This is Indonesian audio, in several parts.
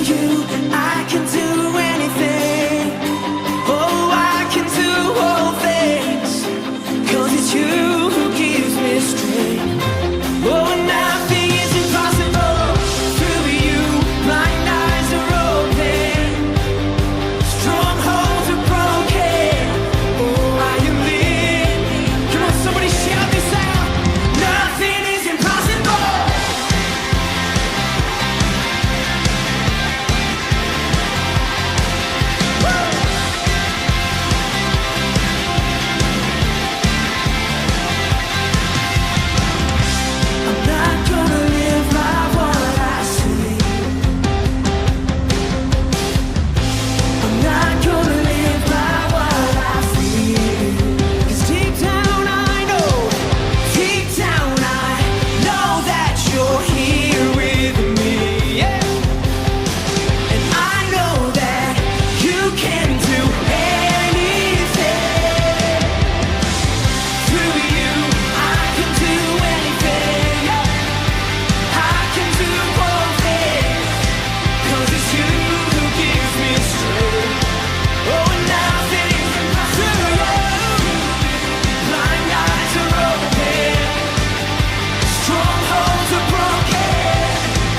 you I can do anything. Oh, I can do all things, 'cause it's you who gives me strength. Oh, nothing is impossible. Through you, my eyes are open. Strongholds are broken. Oh, I am living. Come on, somebody shout this out. Nothing is impossible. I'm not gonna live by what I see. I'm not gonna live by what I feel. 'Cause deep down I know that you're here with me. Yeah. And I know that you can do anything. Through you, I can do anything. Yeah. I can do all things, 'cause it's you who gives me strength. Oh, and nothing is impossible. Blind eyes are open. Strongholds are broken.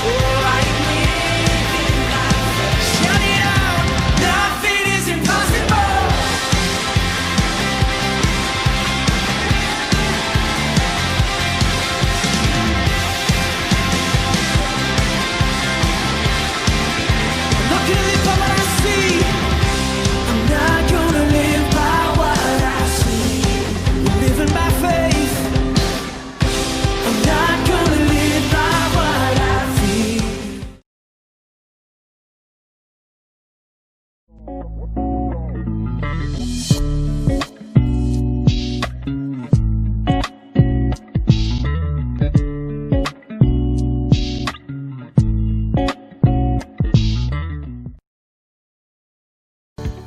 Oh, I am living life. Shout it out. Nothing is impossible. I'm not gonna live by what I see. I'm not gonna live by what I see. I'm living by faith. I'm not gonna live by what I feel.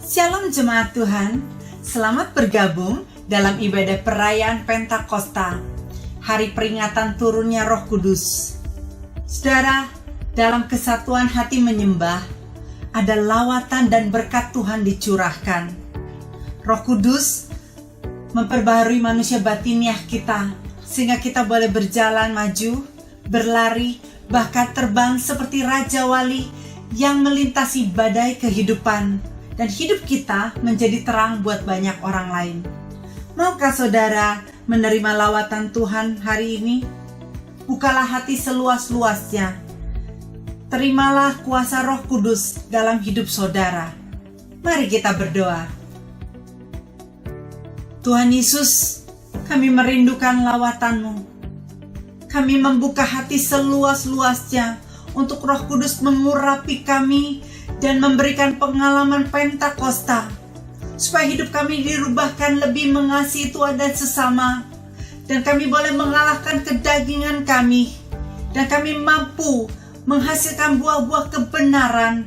Shalom jemaat Tuhan, selamat bergabung dalam ibadah perayaan Pentakosta, hari peringatan turunnya Roh Kudus. Saudara, dalam kesatuan hati menyembah, ada lawatan dan berkat Tuhan dicurahkan. Roh Kudus memperbaharui manusia batiniah kita, sehingga kita boleh berjalan maju, berlari, bahkan terbang seperti Raja Wali yang melintasi badai kehidupan. Dan hidup kita menjadi terang buat banyak orang lain. Maukah saudara menerima lawatan Tuhan hari ini? Bukalah hati seluas-luasnya. Terimalah kuasa Roh Kudus dalam hidup saudara. Mari kita berdoa. Tuhan Yesus, kami merindukan lawatan-Mu. Kami membuka hati seluas-luasnya untuk Roh Kudus mengurapi kami dan memberikan pengalaman Pentakosta, supaya hidup kami dirubahkan lebih mengasihi Tuhan dan sesama, dan kami boleh mengalahkan kedagingan kami, dan kami mampu menghasilkan buah-buah kebenaran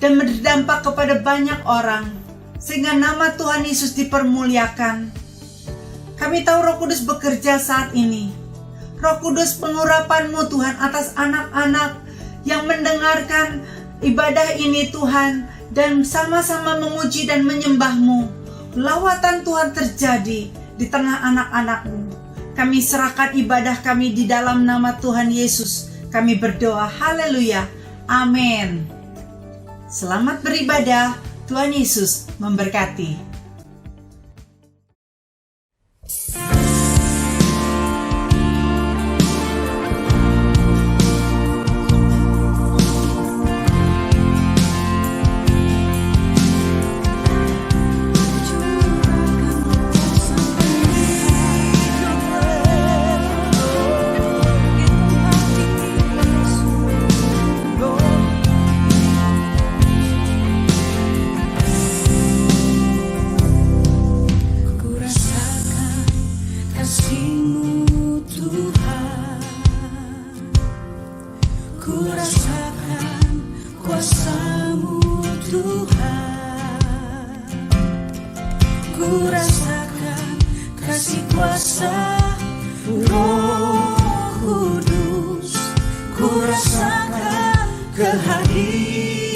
dan berdampak kepada banyak orang, sehingga nama Tuhan Yesus dipermuliakan. Kami tahu Roh Kudus bekerja saat ini. Roh Kudus, pengurapan-Mu Tuhan atas anak-anak yang mendengarkan ibadah ini Tuhan, dan sama-sama memuji dan menyembah-Mu. Lawatan Tuhan terjadi di tengah anak-anak-Mu. Kami serahkan ibadah kami di dalam nama Tuhan Yesus. Kami berdoa, haleluya, amin. Selamat beribadah, Tuhan Yesus memberkati. Ku rasakan kasih kuasa Roh Kudus, ku rasakan kehadiran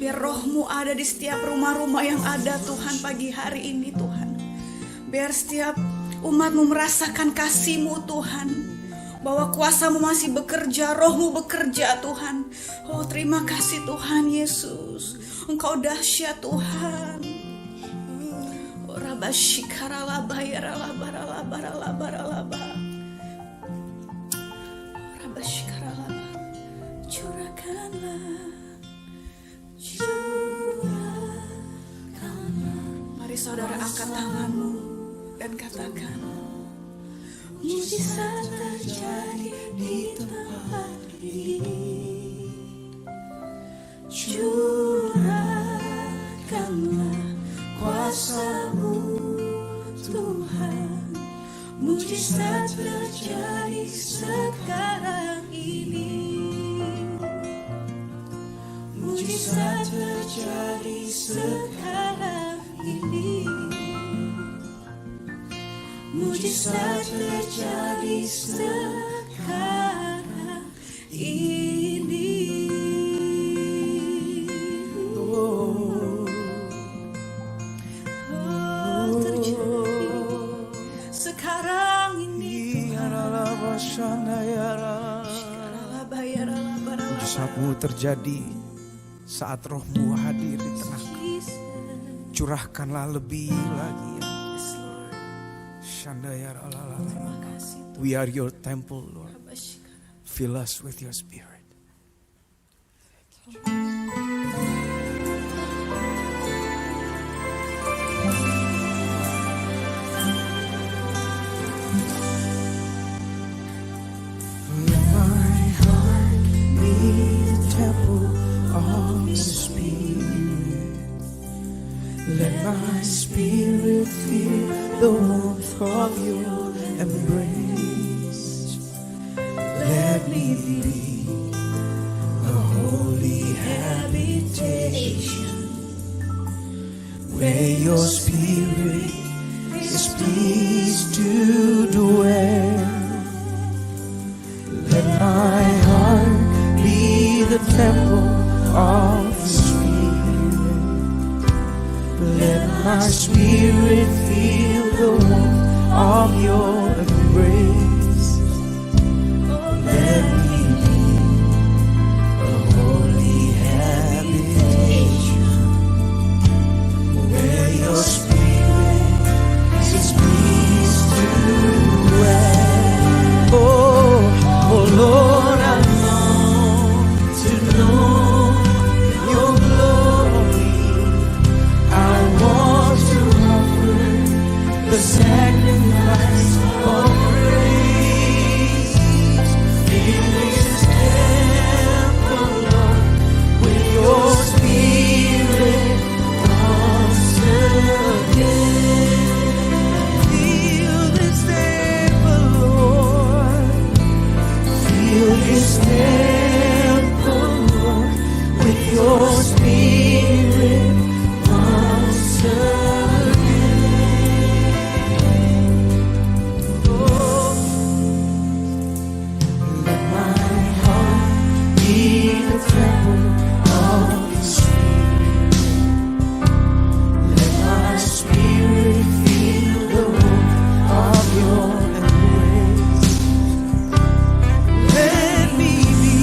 Biar roh-Mu ada di setiap rumah-rumah yang ada Tuhan pagi hari ini Tuhan. Biar setiap umat-Mu merasakan kasih-Mu Tuhan. Bahwa kuasa-Mu masih bekerja, roh-Mu bekerja Tuhan. Oh terima kasih Tuhan Yesus. Engkau dahsyat Tuhan. Oh rabashikaralaba yaralabaralabaralabaralaba. Rabashikaralaba. Curahkanlah. Mari saudara angkat tanganmu dan katakan, mujizat terjadi di tempat ini. Curahkanlah kuasa-Mu Tuhan. Mujizat terjadi sekarang ini. Mujizat terjadi sekarang ini. Mujizat terjadi sekarang ini. Oh, terjadi sekarang ini. Mujizat-Mu terjadi saat roh-Mu hadir di tengah. Curahkanlah lebih lagi ya. We are your temple, Lord. Fill us with your spirit. Let my heart be the temple of the Spirit. Let my spirit feel the warmth of your embrace. Let me be a holy habitation where your spirit is pleased to dwell. Let my heart be the temple of the Spirit. Let my spirit feel the warmth of your embrace. Let me be a holy habitation where your spirit is pleased to dwell. Oh Lord, I long to know your glory. I want to offer the sacrifice of praise. Fill this temple, Lord, with your spirit once again. Fill this temple, Lord. Fill this temple, Lord, with your spirit once again. Oh, let my heart be the temple of the Spirit. Let my spirit feel the warmth of your embrace. Let me be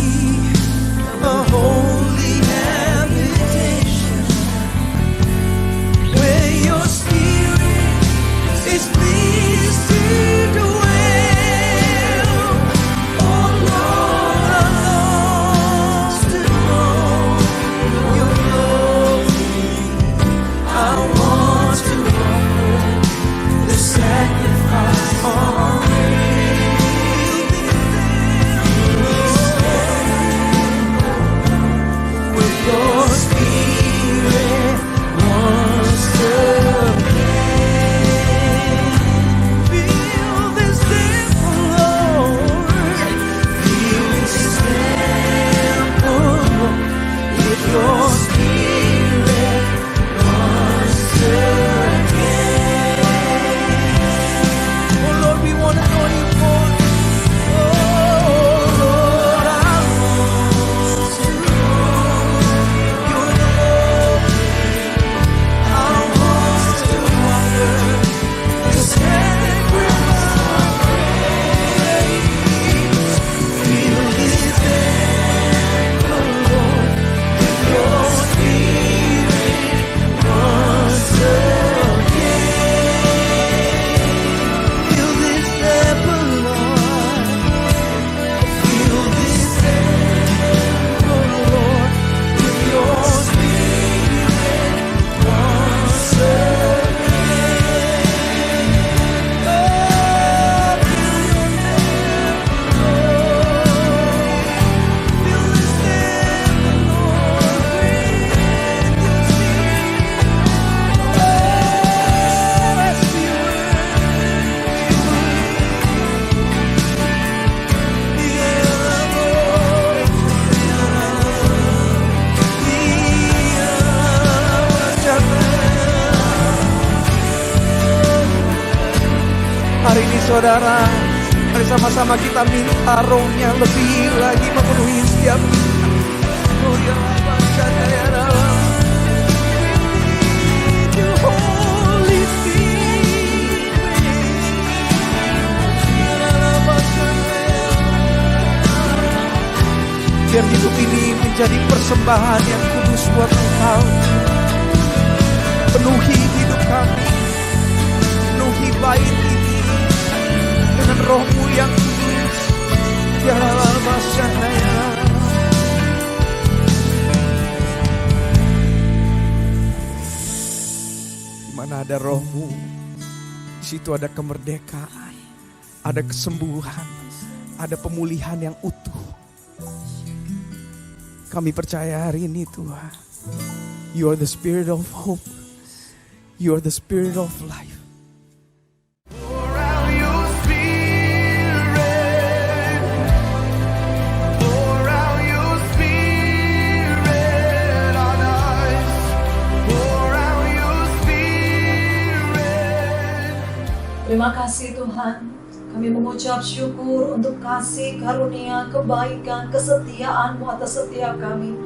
saudara. Mari sama-sama kita minta rohnya lebih lagi memenuhi setiap kita. Oh ya Bapa, ya Bapa. You Holy Spirit. Biar hidup ini menjadi persembahan yang kudus buat Engkau. Penuhi hidup kami, penuhi bait ini dengan roh-Mu yang kudus. Ya Allah, ya. Di mana ada roh-Mu, di situ ada kemerdekaan, ada kesembuhan, ada pemulihan yang utuh. Kami percaya hari ini Tuhan, You are the Spirit of hope. You are the Spirit of life. Pour out your spirit. Pour out your spirit on us. Pour out your spirit. Terima kasih Tuhan. Kami mengucap syukur untuk kasih, karunia, kebaikan, kesetiaan-Mu atas setiap kami.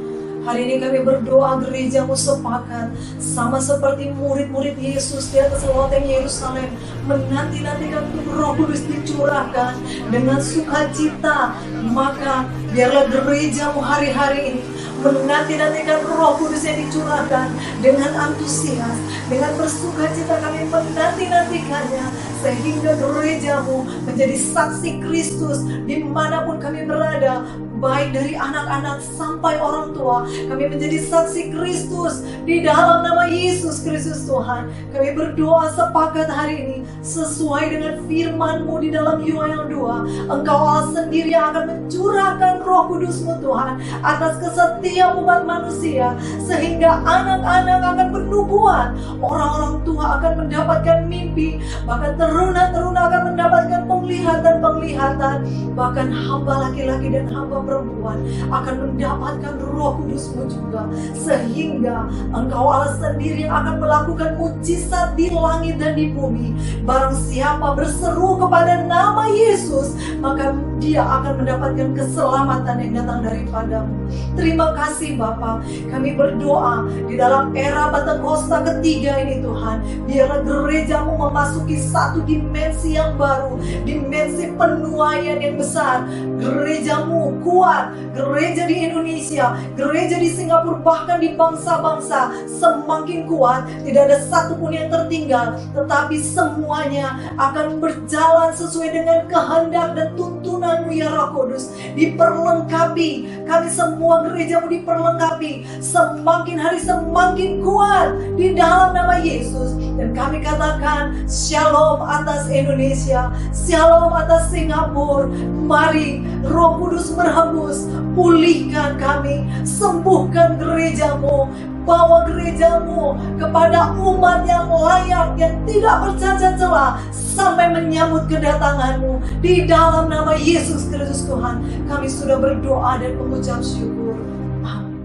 Hari ini kami berdoa gereja-Mu sepakat, sama seperti murid-murid Yesus di atas loteng Yerusalem, menanti-nantikan untuk Roh Kudus dicurahkan dengan sukacita. Maka biarlah gereja-Mu hari-hari ini menanti-nantikan Roh Kudus yang dicurahkan dengan antusias, dengan bersukacita kami menanti-nantikannya, sehingga gereja-Mu menjadi saksi Kristus dimanapun kami berada, baik dari anak-anak sampai orang tua. Kami menjadi saksi Kristus di dalam nama Yesus Kristus Tuhan. Kami berdoa sepakat hari ini sesuai dengan firman-Mu di dalam Yoel 2. Engkau Allah sendiri yang akan mencurahkan Roh Kudus-Mu Tuhan atas setiap umat manusia, sehingga anak-anak akan bernubuat, orang-orang tua akan mendapatkan mimpi, bahkan teruna-teruna akan mendapatkan penglihatan-penglihatan, bahkan hamba laki-laki dan hamba perempuan akan mendapatkan Roh Kudus-Mu juga, sehingga Engkau Allah sendiri yang akan melakukan mujizat di langit dan di bumi. Barang siapa berseru kepada nama Yesus, maka dia akan mendapatkan keselamatan yang datang daripada-Mu. Terima kasih Bapa. Kami berdoa di dalam era Pentakosta ketiga ini Tuhan, biarlah gereja-Mu memasuki satu dimensi yang baru, dimensi penuaian yang besar. Gereja-Mu kuat, gereja di Indonesia, gereja di Singapura, bahkan di bangsa-bangsa semakin kuat. Tidak ada satupun yang tertinggal, tetapi semuanya akan berjalan sesuai dengan kehendak dan tuntunan-Mu ya Roh Kudus. Diperlengkapi, kami semua gereja-Mu diperlengkapi, semakin hari semakin kuat di dalam nama Yesus. Dan kami katakan shalom atas Indonesia, shalom atas Singapura. Mari Roh Kudus berhembus, pulihkan kami, sembuhkan gereja-Mu, bawa gereja-Mu kepada umat yang layak, yang tidak bercacat celah, sampai menyambut kedatangan-Mu. Di dalam nama Yesus Kristus Tuhan, kami sudah berdoa dan mengucap syukur. Amin.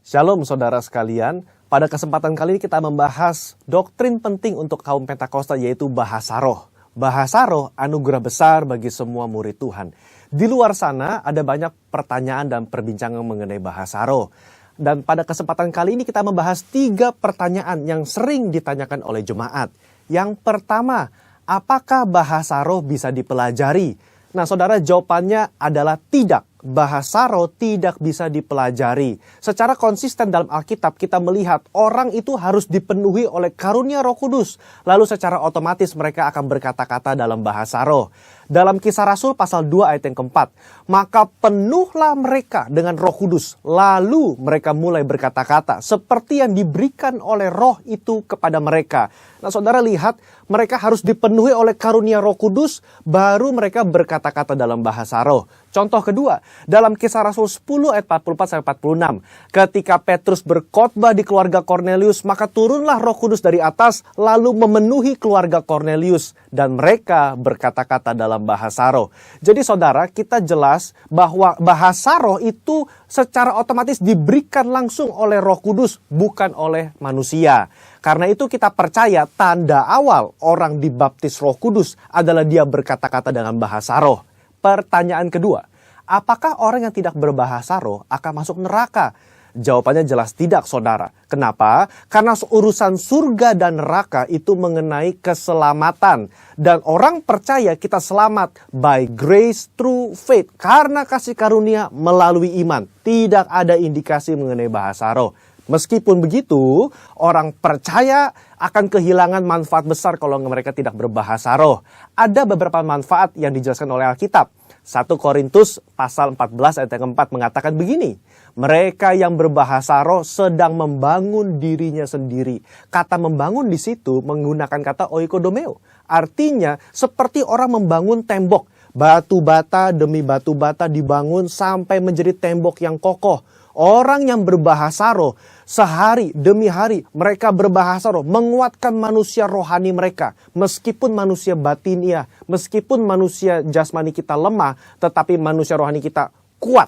Shalom saudara sekalian, pada kesempatan kali ini kita membahas doktrin penting untuk kaum Pentakosta, yaitu bahasa roh. Bahasa roh anugerah besar bagi semua murid Tuhan. Di luar sana ada banyak pertanyaan dan perbincangan mengenai bahasa roh. Dan pada kesempatan kali ini kita membahas 3 pertanyaan yang sering ditanyakan oleh jemaat. Yang pertama, apakah bahasa roh bisa dipelajari? Nah saudara, jawabannya adalah tidak. Bahasa roh tidak bisa dipelajari. Secara konsisten dalam Alkitab kita melihat orang itu harus dipenuhi oleh karunia Roh Kudus. Lalu secara otomatis mereka akan berkata-kata dalam bahasa roh. Dalam Kisah Rasul pasal 2 ayat yang keempat, maka penuhlah mereka dengan Roh Kudus. Lalu mereka mulai berkata-kata seperti yang diberikan oleh roh itu kepada mereka. Nah saudara lihat, mereka harus dipenuhi oleh karunia Roh Kudus, baru mereka berkata-kata dalam bahasa roh. Contoh kedua, dalam Kisah Rasul 10 ayat 44-46. Ketika Petrus berkhotbah di keluarga Kornelius, maka turunlah Roh Kudus dari atas lalu memenuhi keluarga Kornelius. Dan mereka berkata-kata dalam dalam bahasa roh. Jadi saudara, kita jelas bahwa bahasa roh itu secara otomatis diberikan langsung oleh Roh Kudus, bukan oleh manusia. Karena itu kita percaya tanda awal orang dibaptis Roh Kudus adalah dia berkata-kata dengan bahasa roh. Pertanyaan kedua, apakah orang yang tidak berbahasa roh akan masuk neraka? Jawabannya jelas tidak, saudara. Kenapa? Karena urusan surga dan neraka itu mengenai keselamatan. Dan orang percaya kita selamat by grace through faith. Karena kasih karunia melalui iman. Tidak ada indikasi mengenai bahasa roh. Meskipun begitu, orang percaya akan kehilangan manfaat besar kalau mereka tidak berbahasa roh. Ada beberapa manfaat yang dijelaskan oleh Alkitab. 1 Korintus pasal 14 ayat yang keempat mengatakan begini. Mereka yang berbahasa roh sedang membangun dirinya sendiri. Kata membangun di situ menggunakan kata oikodomeo. Artinya seperti orang membangun tembok. Batu bata demi batu bata dibangun sampai menjadi tembok yang kokoh. Orang yang berbahasa roh, sehari demi hari mereka berbahasa roh, menguatkan manusia rohani mereka. Meskipun manusia batinia, meskipun manusia jasmani kita lemah, tetapi manusia rohani kita kuat.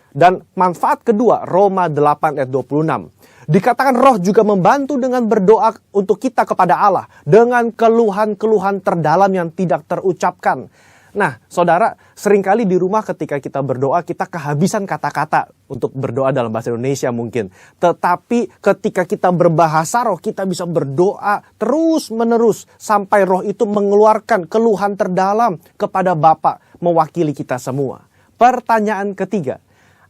Dan manfaat kedua, Roma 8 ayat 26. Dikatakan roh juga membantu dengan berdoa untuk kita kepada Allah. Dengan keluhan-keluhan terdalam yang tidak terucapkan. Nah, saudara, seringkali di rumah ketika kita berdoa, kita kehabisan kata-kata untuk berdoa dalam bahasa Indonesia mungkin. Tetapi ketika kita berbahasa roh, kita bisa berdoa terus-menerus sampai roh itu mengeluarkan keluhan terdalam kepada Bapa mewakili kita semua. Pertanyaan ketiga,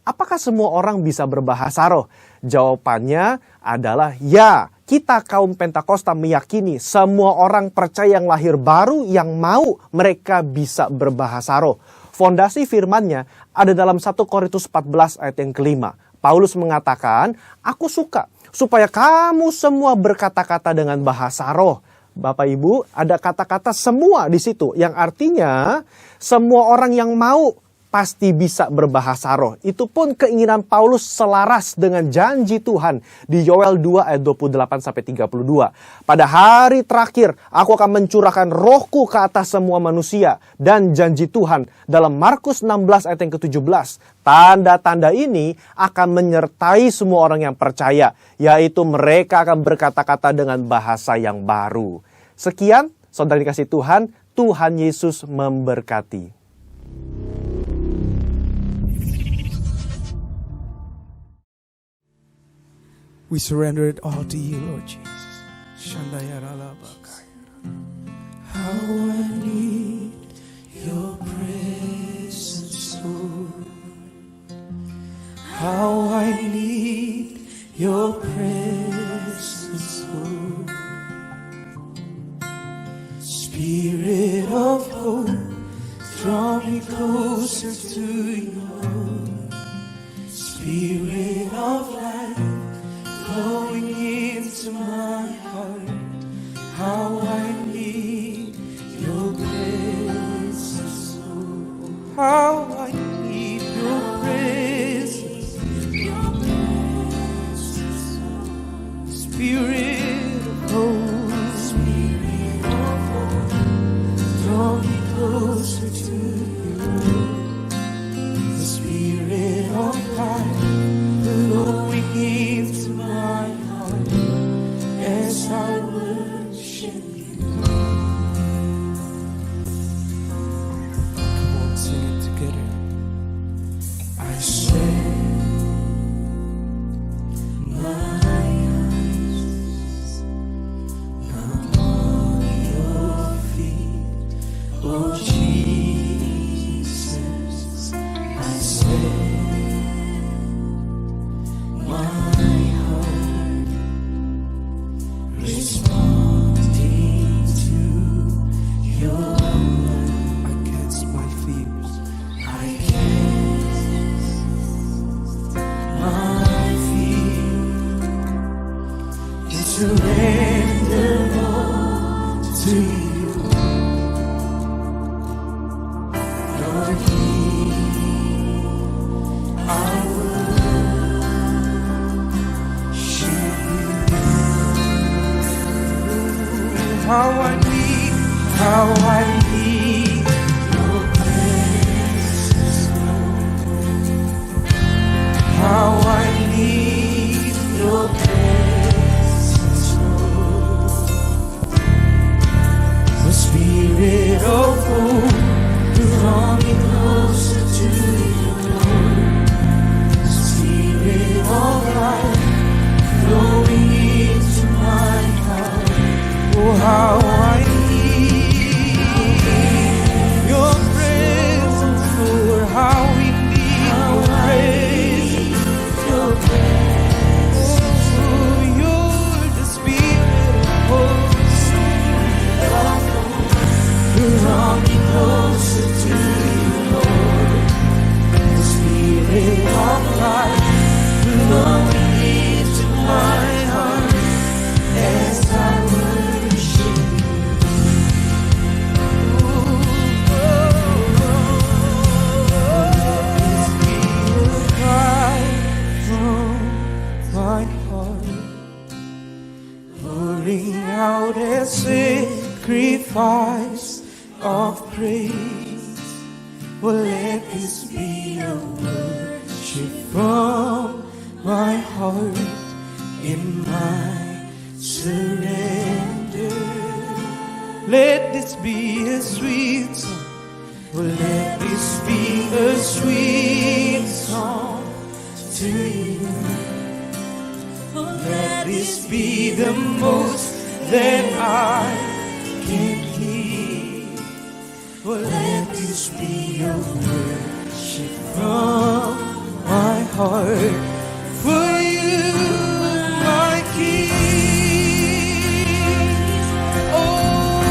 apakah semua orang bisa berbahasa roh? Jawabannya adalah ya. Kita kaum Pentakosta meyakini semua orang percaya yang lahir baru yang mau mereka bisa berbahasa roh. Fondasi firman-Nya ada dalam 1 Korintus 14 ayat yang kelima. Paulus mengatakan, aku suka supaya kamu semua berkata-kata dengan bahasa roh. Bapak Ibu, ada kata-kata semua di situ yang artinya semua orang yang mau pasti bisa berbahasa roh. Itu pun keinginan Paulus selaras dengan janji Tuhan di Yoel 2 ayat 28-32. Pada hari terakhir, aku akan mencurahkan rohku ke atas semua manusia. Dan janji Tuhan dalam Markus 16 ayat yang ke-17. Tanda-tanda ini akan menyertai semua orang yang percaya. Yaitu mereka akan berkata-kata dengan bahasa yang baru. Sekian, saudara dikasih Tuhan, Tuhan Yesus memberkati. We surrender it all to you, Lord Jesus. How I need your presence, Lord. How I need your presence, Lord. Spirit of hope, draw me closer to you, Lord. Spirit of life, flowing into my heart. How I need your presence, Lord. How I need your presence. Your presence, Lord. Spirit of hope, Spirit of hope, draw me closer to you, Lord. The Spirit of life, flowing into my heart as I worship you. Come on, sing it together. I set my eyes upon your feet, oh Jesus. I set my heart responding to your word. Against my fears. I cast my fear and surrender all to you. Lord, I worship you. How I need your Spirit of hope, draw me closer to you, Lord. Spirit of life, flowing into my heart. Oh, how I need your presence, Lord. How we need your presence. Oh, you're the Spirit of hope. Draw me closer to you, Lord. The Spirit of life, flowing into my heart as I worship you. Let this be a cry from my heart, pouring out a sacrifice of praise. Well, let this be a worship from my heart in my surrender. Let this be a sweet song. Well, let this be a sweet song to you. Let this be the most that I can give. Well, let this be your worship from my heart for you, my King. Oh,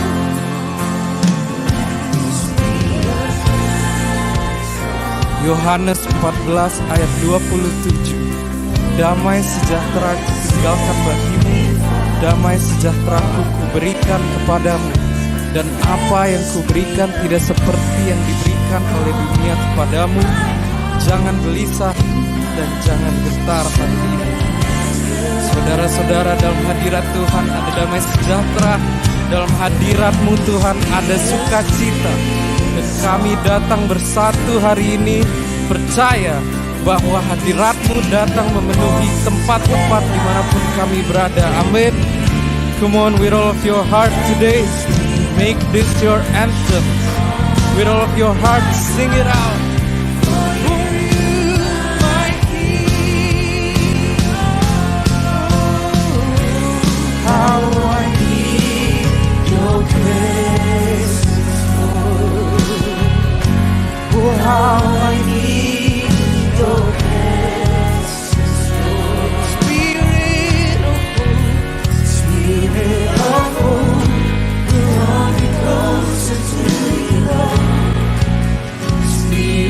Yohanes 14 ayat 27. Damai sejahtera kutinggalkan bagimu, damai sejahtera kuberikan kepadamu. Dan apa yang kuberikan tidak seperti yang diberikan oleh dunia kepadamu. Jangan gelisah dan jangan gentar hatimu. Saudara-saudara, dalam hadirat Tuhan ada damai sejahtera. Dalam hadirat-Mu Tuhan ada sukacita. Dan kami datang bersatu hari ini percaya bahwa hadirat-Mu datang memenuhi tempat-tempat dimanapun kami berada. Amin. Come on, with all of your heart today, make this your anthem. With all of your heart, sing it out. For you, my King. How I need your presence, Lord. Oh, how I need your presence, Lord. Spirit of hope, Spirit of hope, draw me closer to you, Lord. Spirit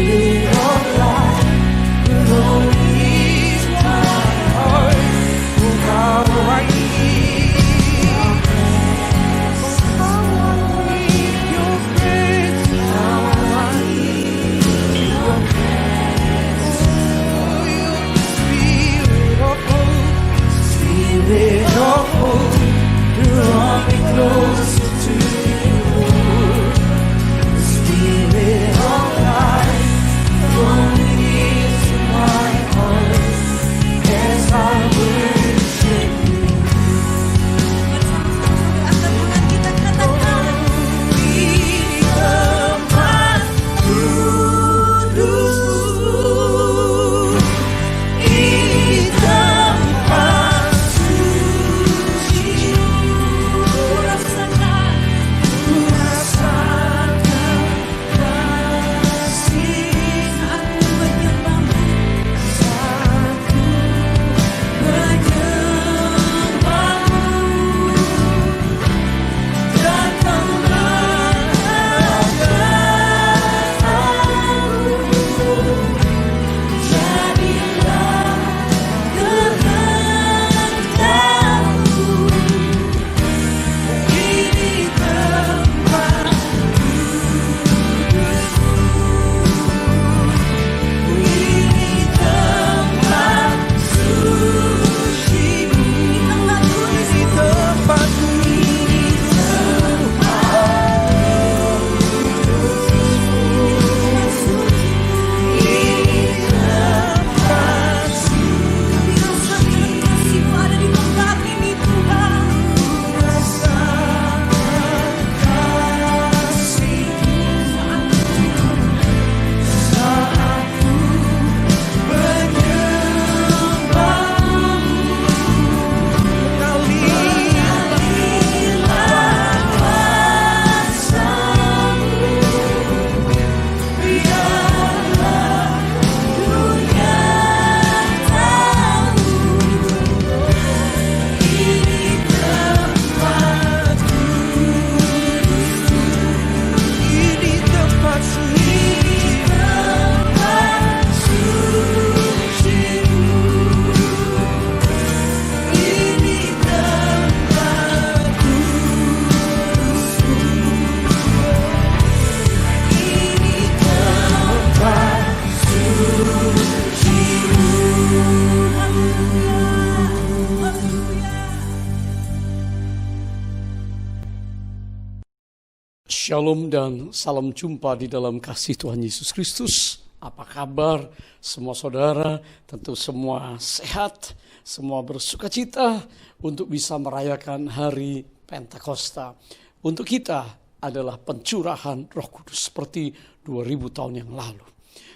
Shalom dan salam jumpa di dalam kasih Tuhan Yesus Kristus. Apa kabar semua saudara? Tentu semua sehat, semua bersukacita untuk bisa merayakan hari Pentakosta. Untuk kita adalah pencurahan Roh Kudus seperti 2000 tahun yang lalu.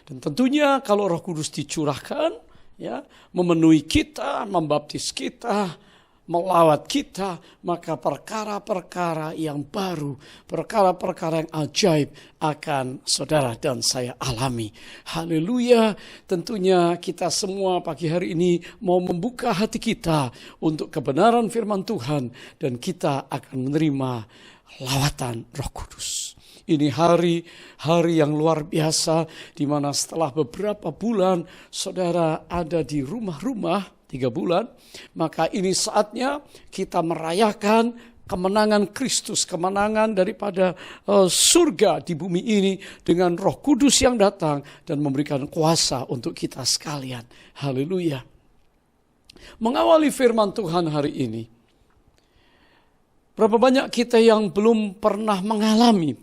Dan tentunya kalau Roh Kudus dicurahkan, ya, memenuhi kita, membaptis kita, melawat kita, maka perkara-perkara yang baru, perkara-perkara yang ajaib akan saudara dan saya alami. Haleluya. Tentunya kita semua pagi hari ini mau membuka hati kita untuk kebenaran firman Tuhan, dan kita akan menerima lawatan Roh Kudus. Ini hari yang luar biasa, di mana setelah beberapa bulan saudara ada di rumah-rumah, 3 bulan, maka ini saatnya kita merayakan kemenangan Kristus, kemenangan daripada surga di bumi ini dengan Roh Kudus yang datang dan memberikan kuasa untuk kita sekalian. Haleluya. Mengawali firman Tuhan hari ini, berapa banyak kita yang belum pernah mengalami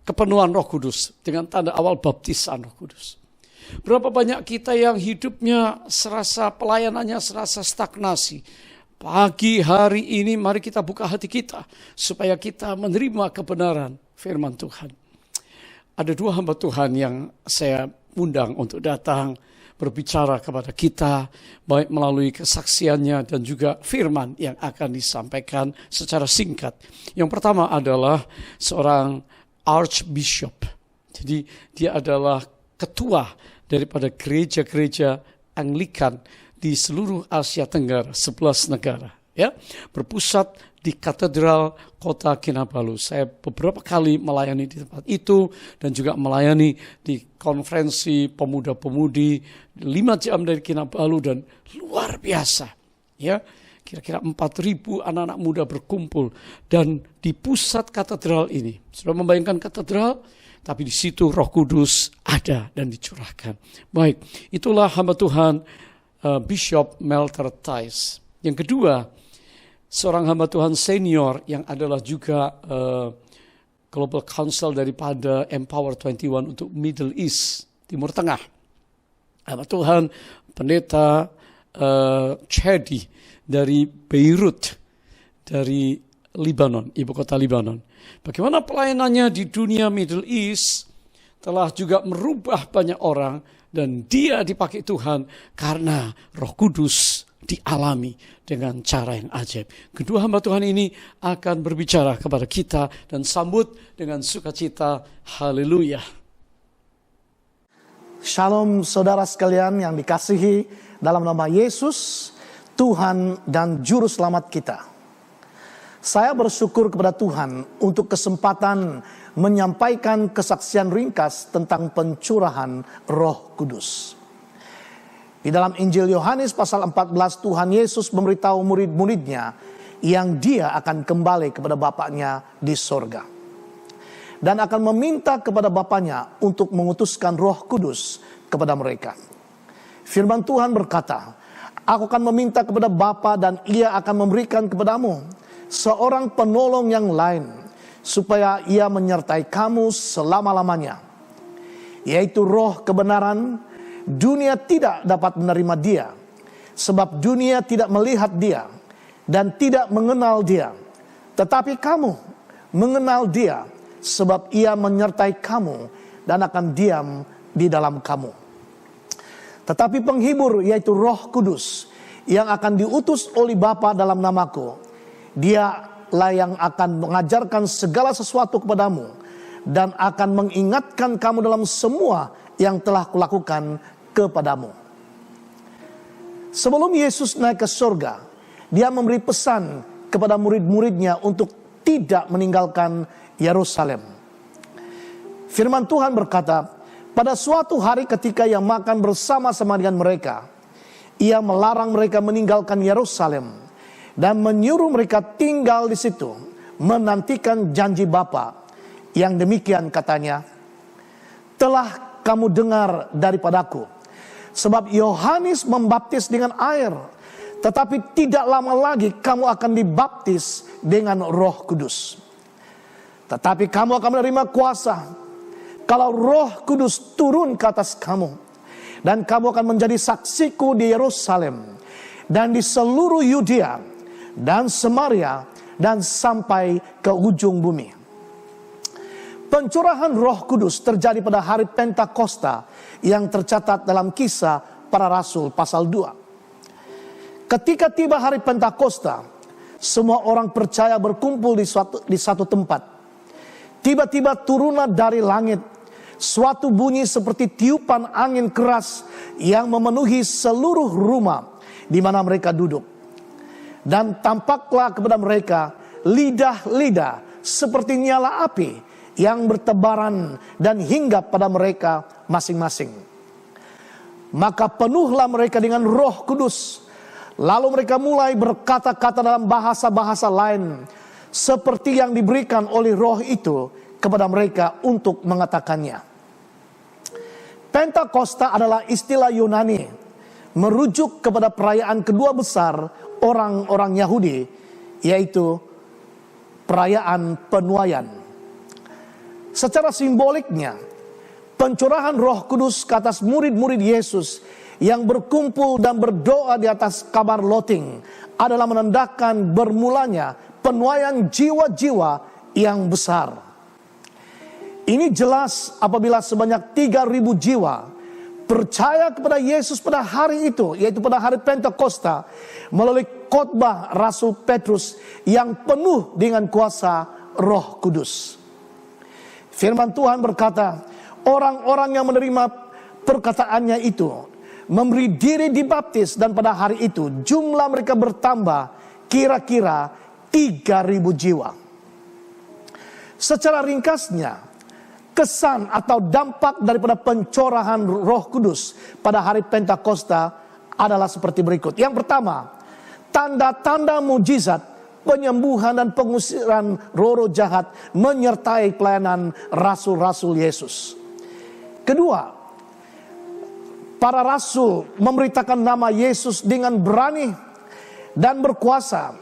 kepenuhan Roh Kudus dengan tanda awal baptisan Roh Kudus? Berapa banyak kita yang hidupnya serasa pelayanannya serasa stagnasi? Pagi hari ini mari kita buka hati kita supaya kita menerima kebenaran firman Tuhan. Ada 2 hamba Tuhan yang saya undang untuk datang berbicara kepada kita, baik melalui kesaksiannya dan juga firman yang akan disampaikan secara singkat. Yang pertama adalah seorang Archbishop. Jadi dia adalah ketua daripada gereja-gereja Anglikan di seluruh Asia Tenggara, 11 negara, ya, berpusat di Katedral Kota Kinabalu. Saya beberapa kali melayani di tempat itu dan juga melayani di konferensi pemuda-pemudi 5 jam dari Kinabalu, dan luar biasa, ya. Kira-kira 4.000 anak-anak muda berkumpul, dan di pusat katedral ini, sudah membayangkan katedral, tapi di situ Roh Kudus ada dan dicurahkan. Baik, itulah hamba Tuhan Bishop Melter Thijs. Yang kedua, seorang hamba Tuhan senior yang adalah juga Global Council daripada Empower 21 untuk Middle East, Timur Tengah. Hamba Tuhan Pendeta Chedi dari Beirut, dari Libanon, ibu kota Libanon. Bagaimana pelayanannya di dunia Middle East telah juga merubah banyak orang, dan dia dipakai Tuhan karena Roh Kudus dialami dengan cara yang ajaib. Kedua hamba Tuhan ini akan berbicara kepada kita, dan sambut dengan sukacita. Haleluya. Shalom saudara sekalian yang dikasihi dalam nama Yesus, Tuhan dan Juru Selamat kita. Saya bersyukur kepada Tuhan untuk kesempatan menyampaikan kesaksian ringkas tentang pencurahan Roh Kudus. Di dalam Injil Yohanes pasal 14, Tuhan Yesus memberitahu murid-muridnya yang dia akan kembali kepada Bapaknya di sorga, dan akan meminta kepada Bapaknya untuk mengutuskan Roh Kudus kepada mereka. Firman Tuhan berkata, "Aku akan meminta kepada Bapa, dan Ia akan memberikan kepadamu seorang penolong yang lain, supaya ia menyertai kamu selama-lamanya, yaitu Roh kebenaran. Dunia tidak dapat menerima dia, sebab dunia tidak melihat dia dan tidak mengenal dia. Tetapi kamu mengenal dia, sebab ia menyertai kamu dan akan diam di dalam kamu. Tetapi penghibur, yaitu Roh Kudus, yang akan diutus oleh Bapa dalam namaku, Dialah yang akan mengajarkan segala sesuatu kepadamu, dan akan mengingatkan kamu dalam semua yang telah kulakukan kepadamu." Sebelum Yesus naik ke surga, dia memberi pesan kepada murid-muridnya untuk tidak meninggalkan Yerusalem. Firman Tuhan berkata, pada suatu hari ketika ia makan bersama-sama dengan mereka, ia melarang mereka meninggalkan Yerusalem dan menyuruh mereka tinggal di situ, menantikan janji Bapa. Yang demikian katanya, "Telah kamu dengar daripadaku, sebab Yohanes membaptis dengan air, tetapi tidak lama lagi kamu akan dibaptis dengan Roh Kudus." Tetapi kamu akan menerima kuasa kalau Roh Kudus turun ke atas kamu. Dan kamu akan menjadi saksiku di Yerusalem dan di seluruh Yudea dan Samaria dan sampai ke ujung bumi. Pencurahan Roh Kudus terjadi pada hari Pentakosta yang tercatat dalam Kisah Para Rasul pasal 2. Ketika tiba hari Pentakosta, semua orang percaya berkumpul di satu tempat. Tiba-tiba turunlah dari langit suatu bunyi seperti tiupan angin keras yang memenuhi seluruh rumah di mana mereka duduk. Dan tampaklah kepada mereka lidah-lidah seperti nyala api yang bertebaran dan hinggap pada mereka masing-masing. Maka penuhlah mereka dengan Roh Kudus. Lalu mereka mulai berkata-kata dalam bahasa-bahasa lain seperti yang diberikan oleh Roh itu kepada mereka untuk mengatakannya. Pentakosta adalah istilah Yunani merujuk kepada perayaan kedua besar orang-orang Yahudi, yaitu perayaan penuaian. Secara simboliknya, pencurahan Roh Kudus ke atas murid-murid Yesus yang berkumpul dan berdoa di atas kamar loteng adalah menandakan bermulanya penuaian jiwa-jiwa yang besar. Ini jelas apabila sebanyak 3.000 jiwa percaya kepada Yesus pada hari itu, yaitu pada hari Pentakosta, melalui khotbah Rasul Petrus yang penuh dengan kuasa Roh Kudus. Firman Tuhan berkata, orang-orang yang menerima perkataannya itu memberi diri dibaptis, dan pada hari itu jumlah mereka bertambah kira-kira 3.000 jiwa. Secara ringkasnya, kesan atau dampak daripada pencurahan Roh Kudus pada hari Pentakosta adalah seperti berikut. Yang pertama, tanda-tanda mujizat, penyembuhan dan pengusiran roh-roh jahat menyertai pelayanan rasul-rasul Yesus. Kedua, para rasul memberitakan nama Yesus dengan berani dan berkuasa,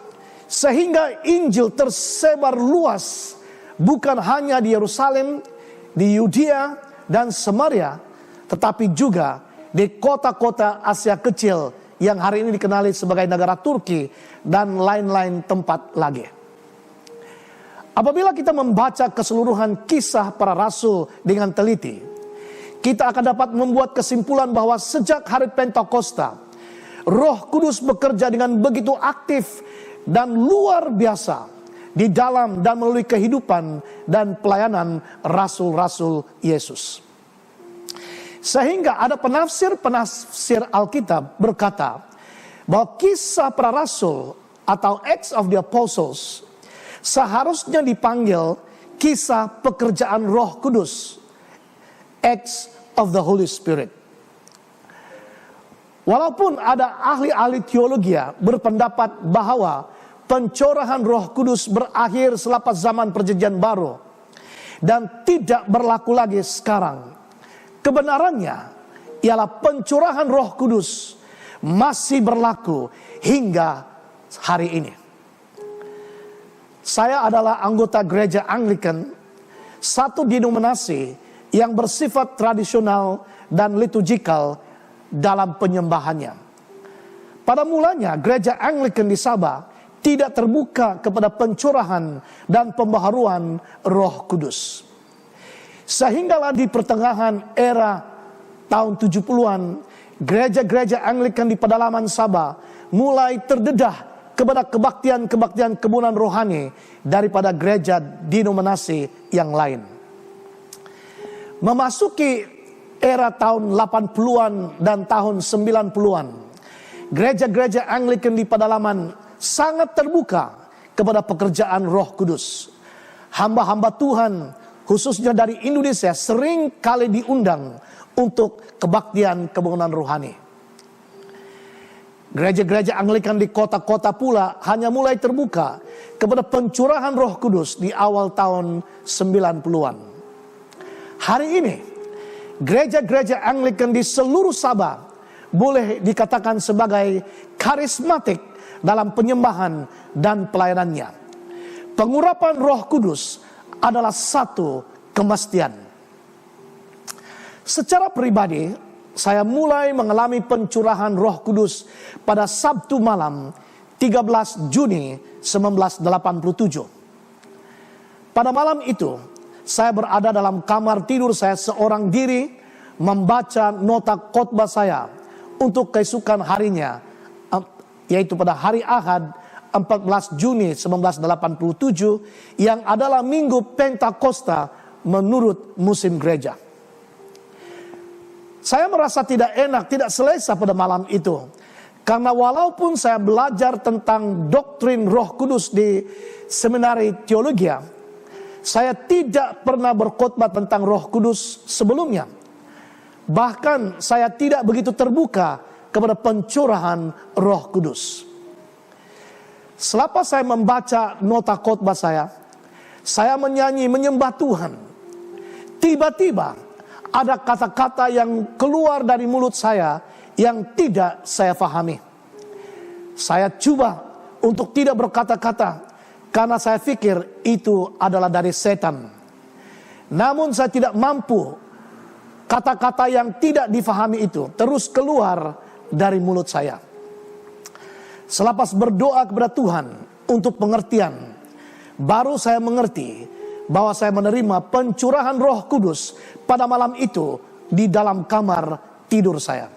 sehingga Injil tersebar luas bukan hanya di Yerusalem, di Yudea dan Samaria, tetapi juga di kota-kota Asia Kecil yang hari ini dikenali sebagai negara Turki dan lain-lain tempat lagi. Apabila kita membaca keseluruhan kisah para rasul dengan teliti, kita akan dapat membuat kesimpulan bahwa sejak hari Pentakosta, Roh Kudus bekerja dengan begitu aktif dan luar biasa di dalam dan melalui kehidupan dan pelayanan rasul-rasul Yesus. Sehingga ada penafsir Alkitab berkata bahwa kisah para rasul atau Acts of the Apostles seharusnya dipanggil kisah pekerjaan Roh Kudus, Acts of the Holy Spirit. Walaupun ada ahli-ahli teologi berpendapat bahwa pencurahan Roh Kudus berakhir selepas zaman Perjanjian Baru dan tidak berlaku lagi sekarang, kebenarannya ialah pencurahan Roh Kudus masih berlaku hingga hari ini. Saya adalah anggota gereja Anglikan, satu denominasi yang bersifat tradisional dan liturgikal dalam penyembahannya. Pada mulanya gereja Anglikan di Sabah tidak terbuka kepada pencurahan dan pembaharuan Roh Kudus. Sehinggalah di pertengahan era tahun 70-an, gereja-gereja Anglikan di pedalaman Sabah mulai terdedah kepada kebaktian-kebaktian kebunan rohani daripada gereja denominasi yang lain. Memasuki era tahun 80-an dan tahun 90-an, gereja-gereja Anglikan di pedalaman sangat terbuka kepada pekerjaan Roh Kudus. Hamba-hamba Tuhan khususnya dari Indonesia sering kali diundang untuk kebaktian kebangunan rohani. Gereja-gereja Anglikan di kota-kota pula hanya mulai terbuka kepada pencurahan Roh Kudus di awal tahun 90-an. Hari ini gereja-gereja Anglikan di seluruh Sabah boleh dikatakan sebagai karismatik dalam penyembahan dan pelayanannya. Pengurapan Roh Kudus adalah satu kemestian. Secara pribadi, saya mulai mengalami pencurahan Roh Kudus pada Sabtu malam 13 Juni 1987. Pada malam itu, saya berada dalam kamar tidur saya seorang diri, membaca nota khotbah saya untuk keesokan harinya, yaitu pada hari Ahad 14 Juni 1987, yang adalah Minggu Pentakosta menurut musim gereja. Saya merasa tidak enak, tidak selesa pada malam itu. Karena walaupun saya belajar tentang doktrin Roh Kudus di seminari teologi, saya tidak pernah berkhotbah tentang Roh Kudus sebelumnya. Bahkan saya tidak begitu terbuka kepada pencurahan Roh Kudus. Selepas saya membaca nota khotbah saya menyanyi menyembah Tuhan. Tiba-tiba ada kata-kata yang keluar dari mulut saya yang tidak saya pahami. Saya coba untuk tidak berkata-kata karena saya pikir itu adalah dari setan. Namun saya tidak mampu. Kata-kata yang tidak difahami itu terus keluar dari mulut saya. Selepas berdoa kepada Tuhan untuk pengertian, baru saya mengerti bahwa saya menerima pencurahan Roh Kudus pada malam itu di dalam kamar tidur saya.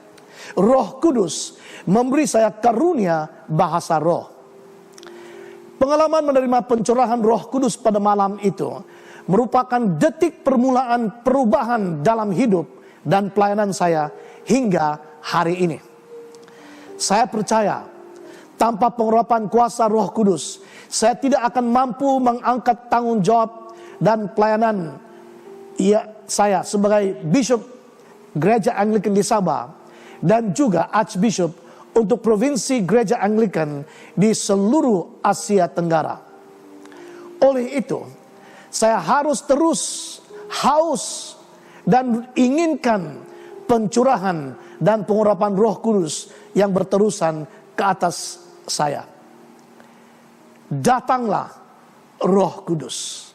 Roh Kudus memberi saya karunia bahasa roh. Pengalaman menerima pencurahan Roh Kudus pada malam itu merupakan detik permulaan perubahan dalam hidup dan pelayanan saya hingga hari ini. Saya percaya tanpa pengurapan kuasa Roh Kudus, saya tidak akan mampu mengangkat tanggung jawab dan pelayanan saya sebagai Bishop Gereja Anglikan di Sabah dan juga Archbishop untuk Provinsi Gereja Anglikan di seluruh Asia Tenggara. Oleh itu, saya harus terus haus dan inginkan pencurahan dan pengurapan Roh Kudus yang berterusan ke atas saya. Datanglah Roh Kudus.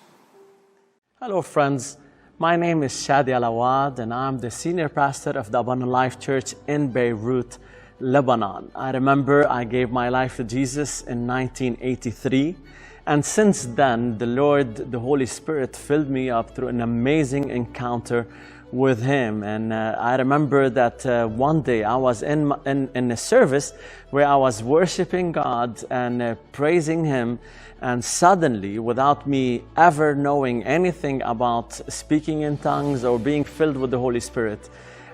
Hello friends, my name is Shadi Alawad and I'm the senior pastor of the Abundant Life Church in Beirut, Lebanon. I remember I gave my life to Jesus in 1983, and since then the Lord, the Holy Spirit filled me up through an amazing encounter with Him. And I remember that one day I was in a service where I was worshiping God and praising Him, and suddenly, without me ever knowing anything about speaking in tongues or being filled with the Holy Spirit,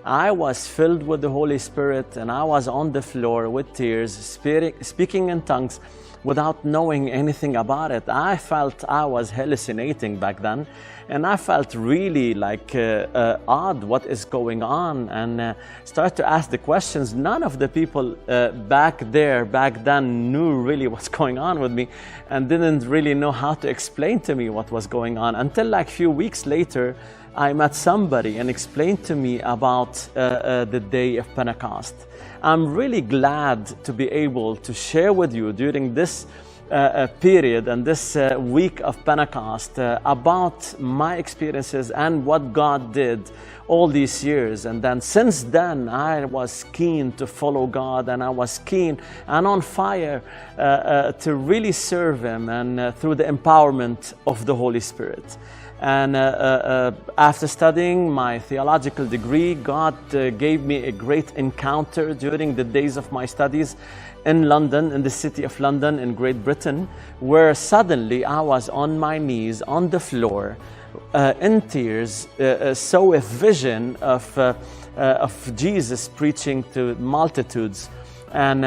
I was filled with the Holy Spirit and I was on the floor with tears, speaking in tongues without knowing anything about it. I felt I was hallucinating back then, and I felt really like odd, what is going on, and start to ask the questions. None of the people back then knew really what's going on with me, and didn't really know how to explain to me what was going on until like few weeks later I met somebody and explained to me about the day of Pentecost. I'm really glad to be able to share with you during this period and this week of Pentecost about my experiences and what God did all these years. And then since then I was keen to follow God, and I was keen and on fire to really serve Him, and through the empowerment of the Holy Spirit. And after studying my theological degree, God gave me a great encounter during the days of my studies in London, in the city of London in Great Britain, where suddenly I was on my knees on the floor in tears, saw a vision of Jesus preaching to multitudes. And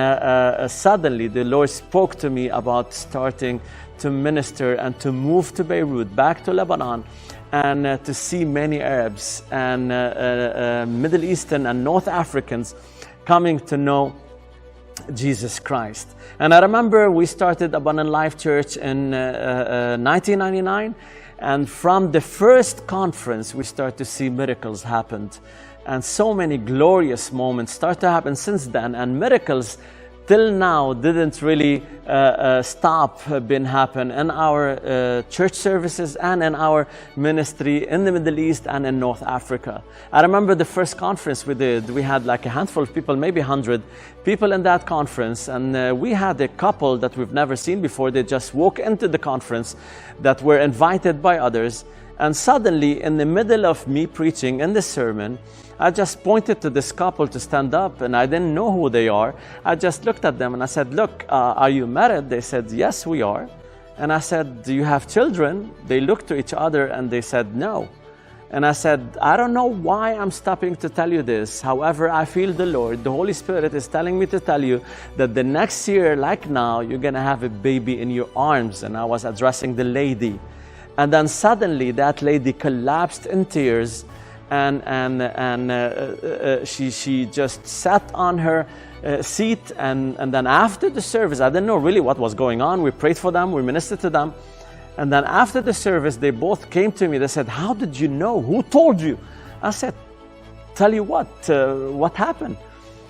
suddenly the Lord spoke to me about starting to minister and to move to Beirut, back to Lebanon, and to see many Arabs and Middle Eastern and North Africans coming to know Jesus Christ. And I remember we started Abundant Life Church in 1999, and from the first conference we start to see miracles happen, and so many glorious moments start to happen since then, and miracles till now didn't really stop being happen in our church services and in our ministry in the Middle East and in North Africa. I remember the first conference we did, we had like a handful of people, maybe 100 people in that conference, and we had a couple that we've never seen before. They just walk into the conference that were invited by others, and suddenly in the middle of me preaching in the sermon, I just pointed to this couple to stand up, and I didn't know who they are. I just looked at them and I said, look, are you married? They said, yes, we are. And I said, do you have children? They looked to each other and they said, no. And I said, I don't know why I'm stopping to tell you this. However, I feel the Lord, the Holy Spirit is telling me to tell you that the next year, like now, you're going to have a baby in your arms. And I was addressing the lady. And then suddenly that lady collapsed in tears, and she just sat on her seat, and then after the service, I didn't know really what was going on. We prayed for them, we ministered to them, and then after the service, they both came to me. They said, how did you know? Who told you? I said, tell you what happened?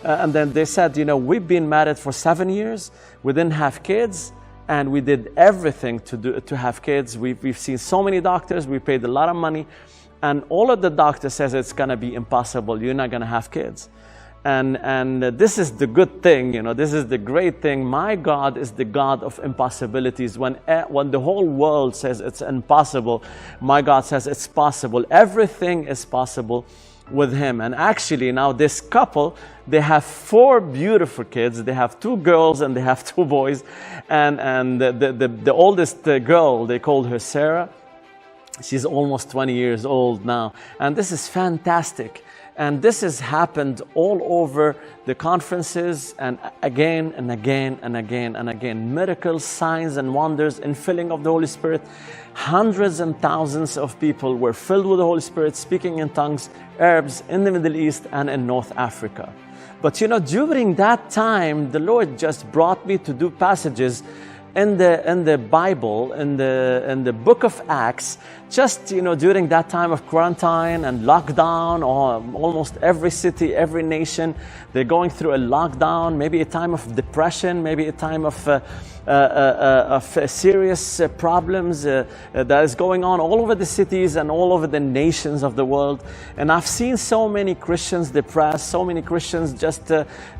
And then they said, you know, we've been married for 7 years, we didn't have kids, and we did everything to have kids. We've seen so many doctors, we paid a lot of money, and all of the doctors says it's going to be impossible. You're not going to have kids. And this is the good thing, you know, this is the great thing. My God is the God of impossibilities. When the whole world says it's impossible, my God says it's possible. Everything is possible with Him. And actually now this couple, they have 4 beautiful kids. They have 2 girls and they have 2 boys. And the oldest girl, they called her Sarah. She's almost 20 years old now. And this is fantastic. And this has happened all over the conferences, and again and again and again and again. Miracles, signs and wonders, infilling of the Holy Spirit. Hundreds and thousands of people were filled with the Holy Spirit, speaking in tongues, Arabs in the Middle East and in North Africa. But you know, during that time, the Lord just brought me to do passages in the Bible, in the book of Acts, just, you know, during that time of quarantine and lockdown, or almost every city, every nation, they're going through a lockdown, maybe a time of depression, maybe a time of serious problems that is going on all over the cities and all over the nations of the world. And I've seen so many Christians depressed, so many Christians just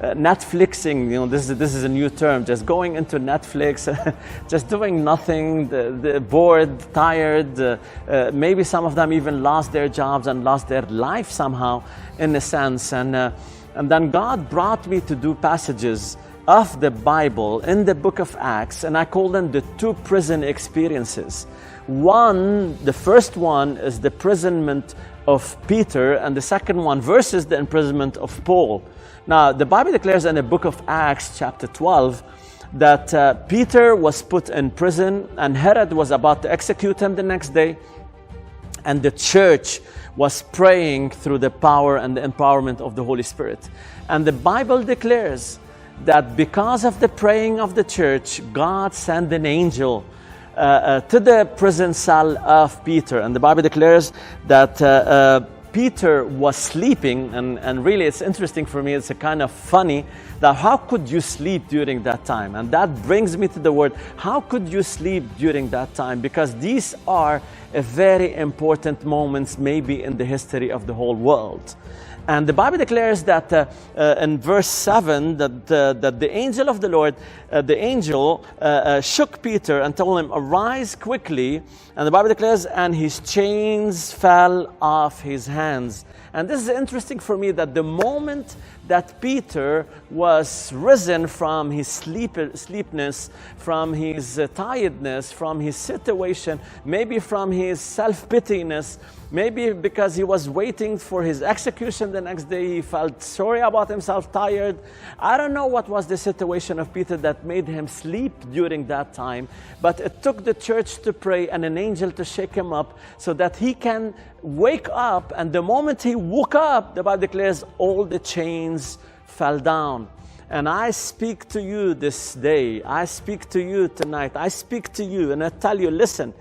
Netflixing, you know, this is a new term, just going into Netflix, just doing nothing, bored, tired, maybe some of them even lost their jobs and lost their life somehow, in a sense. And then God brought me to do passages of the Bible in the book of Acts, and I call them the 2 prison experiences. The first one is the imprisonment of Peter, and the second one versus the imprisonment of Paul. Now, the Bible declares in the book of Acts, chapter 12, that Peter was put in prison, and Herod was about to execute him the next day, and the church was praying through the power and the empowerment of the Holy Spirit. And the Bible declares that because of the praying of the church, God sent an angel to the prison cell of Peter. And the Bible declares that Peter was sleeping, and really it's interesting for me, it's a kind of funny, that how could you sleep during that time? And that brings me to the word, how could you sleep during that time? Because these are a very important moments maybe in the history of the whole world. And the Bible declares that in verse 7 that the angel of the Lord, shook Peter and told him, arise quickly. And the Bible declares, and his chains fell off his hands. And this is interesting for me, that the moment that Peter was risen from his sleepiness, from his tiredness, from his situation, maybe from his self-pityness, maybe because he was waiting for his execution the next day, he felt sorry about himself, tired. I don't know what was the situation of Peter that made him sleep during that time, but it took the church to pray and an angel to shake him up so that he can wake up. And the moment he woke up, the Bible declares all the chains fell down. And I speak to you this day, I speak to you tonight, I speak to you and I tell you, listen,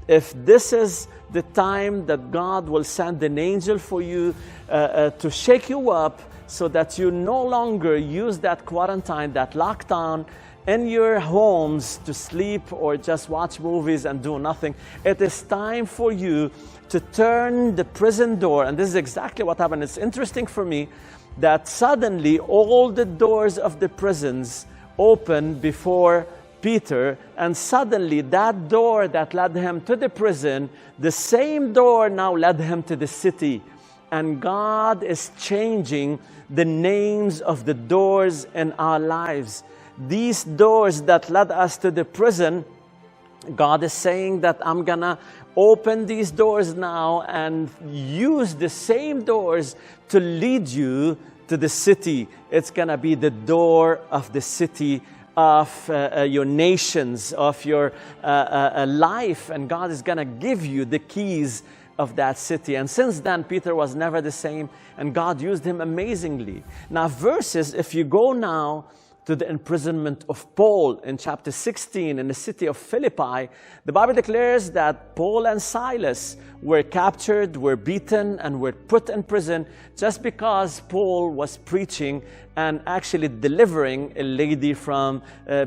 if this is the time that God will send an angel for you to shake you up, so that you no longer use that quarantine, that lockdown in your homes to sleep or just watch movies and do nothing. It is time for you to turn the prison door, and this is exactly what happened. It's interesting for me that suddenly all the doors of the prisons opened before Peter, and suddenly that door that led him to the prison, the same door now led him to the city. And God is changing the names of the doors in our lives. These doors that led us to the prison, God is saying that I'm gonna open these doors now and use the same doors to lead you to the city. It's gonna be the door of the city of your nations, of your life, and God is gonna give you the keys of that city. And since then, Peter was never the same, and God used him amazingly. Now, verses, if you go now to the imprisonment of Paul in chapter 16 in the city of Philippi, the Bible declares that Paul and Silas were captured, were beaten, and were put in prison just because Paul was preaching and actually delivering a lady from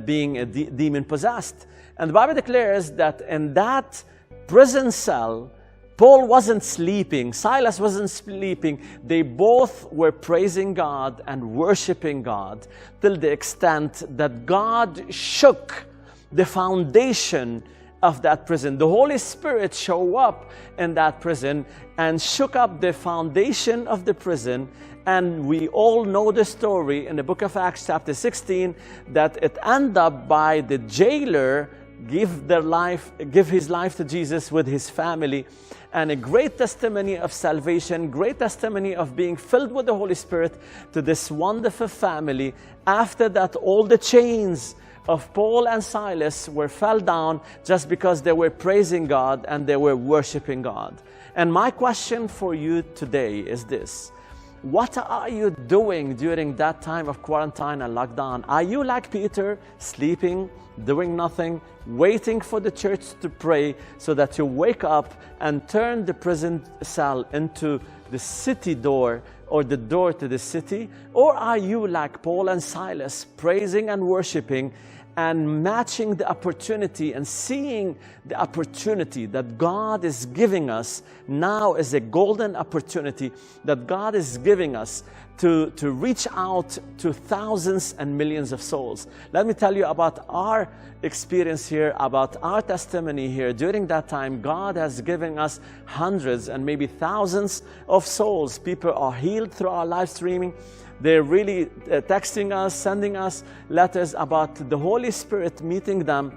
being demon-possessed. And the Bible declares that in that prison cell, Paul wasn't sleeping, Silas wasn't sleeping. They both were praising God and worshiping God till the extent that God shook the foundation of that prison. The Holy Spirit showed up in that prison and shook up the foundation of the prison. And we all know the story in the book of Acts chapter 16 that it ended up by the jailer give his life to Jesus with his family. And a great testimony of salvation, great testimony of being filled with the Holy Spirit to this wonderful family. After that, all the chains of Paul and Silas fell down just because they were praising God and they were worshiping God. And my question for you today is this: what are you doing during that time of quarantine and lockdown? Are you like Peter, sleeping, doing nothing, waiting for the church to pray so that you wake up and turn the prison cell into the city door or the door to the city? Or are you like Paul and Silas, praising and worshiping and matching the opportunity and seeing the opportunity that God is giving us now is a golden opportunity that God is giving us to reach out to thousands and millions of souls. Let me tell you about our experience here, about our testimony here. During that time, God has given us hundreds and maybe thousands of souls. People are healed through our live streaming. They're really texting us, sending us letters about the Holy Spirit meeting them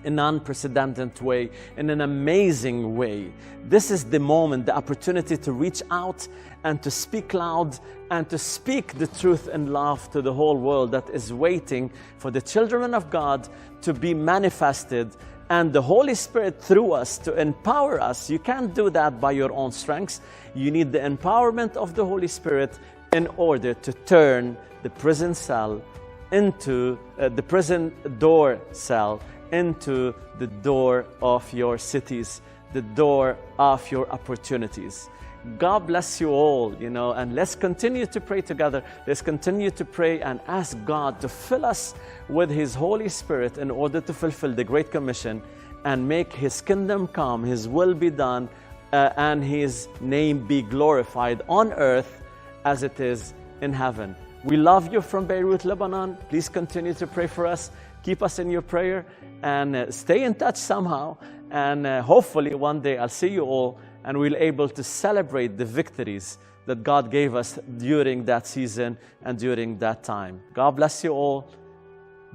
in an unprecedented way, in an amazing way. This is the moment, the opportunity to reach out and to speak loud and to speak the truth in love to the whole world that is waiting for the children of God to be manifested and the Holy Spirit through us to empower us. You can't do that by your own strengths. You need the empowerment of the Holy Spirit in order to turn the prison cell into the prison door cell into the door of your cities, the door of your opportunities. God bless you all, and let's continue to pray together. Let's continue to pray and ask God to fill us with His Holy Spirit in order to fulfill the Great Commission and make His kingdom come, His will be done, and His name be glorified on earth as it is in heaven. We love you from Beirut, Lebanon. Please continue to pray for us. Keep us in your prayer and stay in touch somehow. And hopefully one day I'll see you all and we'll be able to celebrate the victories that God gave us during that season and during that time. God bless you all.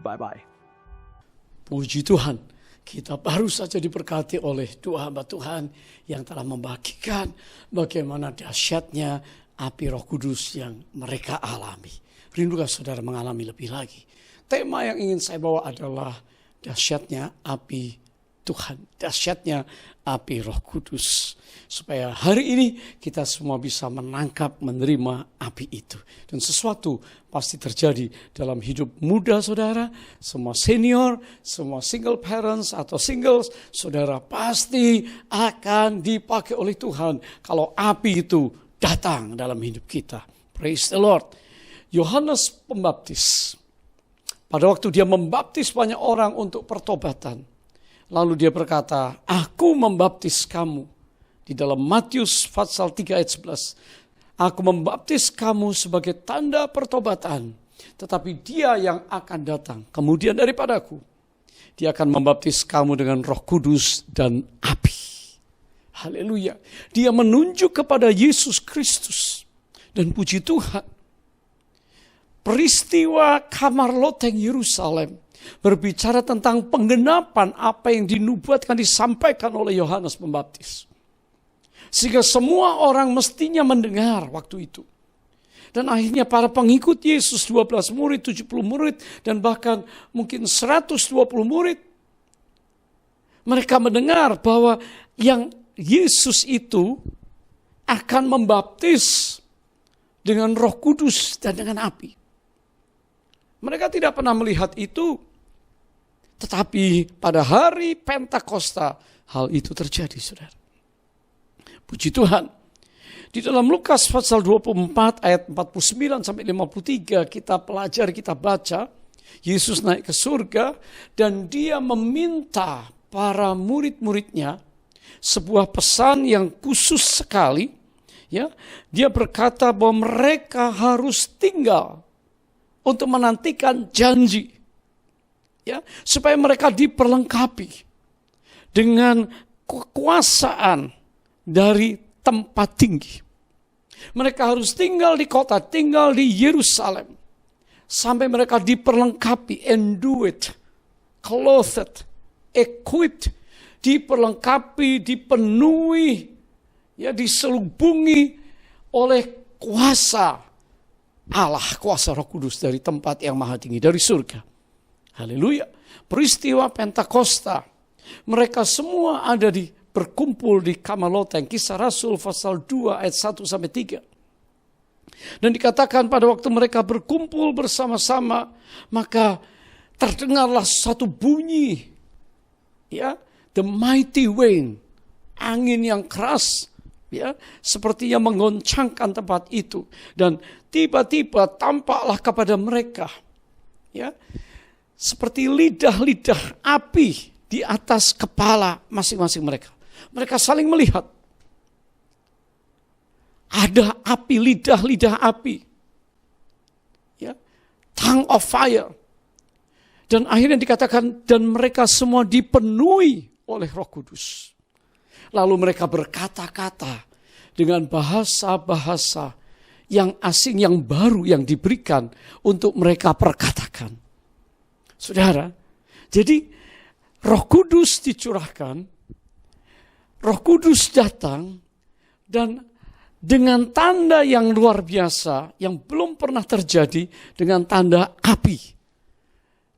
Bye-bye. Puji Tuhan, kita baru saja diberkati oleh dua hamba Tuhan yang telah membagikan bagaimana dahsyatnya api Roh Kudus yang mereka alami. Rindukah saudara mengalami lebih lagi? Tema yang ingin saya bawa adalah dahsyatnya api Tuhan, dahsyatnya api Roh Kudus. Supaya hari ini kita semua bisa menangkap, menerima api itu. Dan sesuatu pasti terjadi dalam hidup muda saudara, semua senior, semua single parents atau singles, saudara pasti akan dipakai oleh Tuhan kalau api itu datang dalam hidup kita. Praise the Lord. Yohanes Pembaptis, pada waktu dia membaptis banyak orang untuk pertobatan, lalu dia berkata, aku membaptis kamu. Di dalam Matius pasal 3 ayat 11, aku membaptis kamu sebagai tanda pertobatan, tetapi dia yang akan datang kemudian daripadaku, dia akan membaptis kamu dengan Roh Kudus dan api. Haleluya. Dia menunjuk kepada Yesus Kristus. Dan puji Tuhan, peristiwa kamar loteng Yerusalem berbicara tentang penggenapan apa yang dinubuatkan disampaikan oleh Yohanes Pembaptis. Sehingga semua orang mestinya mendengar waktu itu. Dan akhirnya para pengikut Yesus, 12 murid, 70 murid, dan bahkan mungkin 120 murid, mereka mendengar bahwa yang Yesus itu akan membaptis dengan Roh Kudus dan dengan api. Mereka tidak pernah melihat itu, tetapi pada hari Pentakosta hal itu terjadi, saudara. Puji Tuhan. Di dalam Lukas pasal 24 ayat 49 sampai 53 kita pelajari, kita baca, Yesus naik ke surga dan dia meminta para murid-muridnya sebuah pesan yang khusus sekali. Ya, dia berkata bahwa mereka harus tinggal untuk menantikan janji. Ya, supaya mereka diperlengkapi dengan kekuasaan dari tempat tinggi. Mereka harus tinggal di kota, tinggal di Yerusalem. Sampai mereka diperlengkapi, endued, clothed, equipped, diperlengkapi, dipenuhi, ya, diselubungi oleh kuasa Allah, kuasa Roh Kudus dari tempat yang maha tinggi, dari surga. Haleluya. Peristiwa Pentakosta, mereka semua ada berkumpul di kamar loteng. Kisah Rasul pasal 2 ayat 1 sampai 3. Dan dikatakan pada waktu mereka berkumpul bersama-sama, maka terdengarlah satu bunyi, ya, the mighty wind, angin yang keras, ya, sepertinya menggoncangkan tempat itu, dan tiba-tiba tampaklah kepada mereka, ya, seperti lidah-lidah api di atas kepala masing-masing mereka. Mereka saling melihat. Ada api, lidah-lidah api, ya, tongue of fire. Dan akhirnya dikatakan, dan mereka semua dipenuhi oleh Roh Kudus. Lalu mereka berkata-kata dengan bahasa-bahasa yang asing, yang baru, yang diberikan untuk mereka perkatakan. Saudara, jadi Roh Kudus dicurahkan, Roh Kudus datang, dan dengan tanda yang luar biasa, yang belum pernah terjadi, dengan tanda api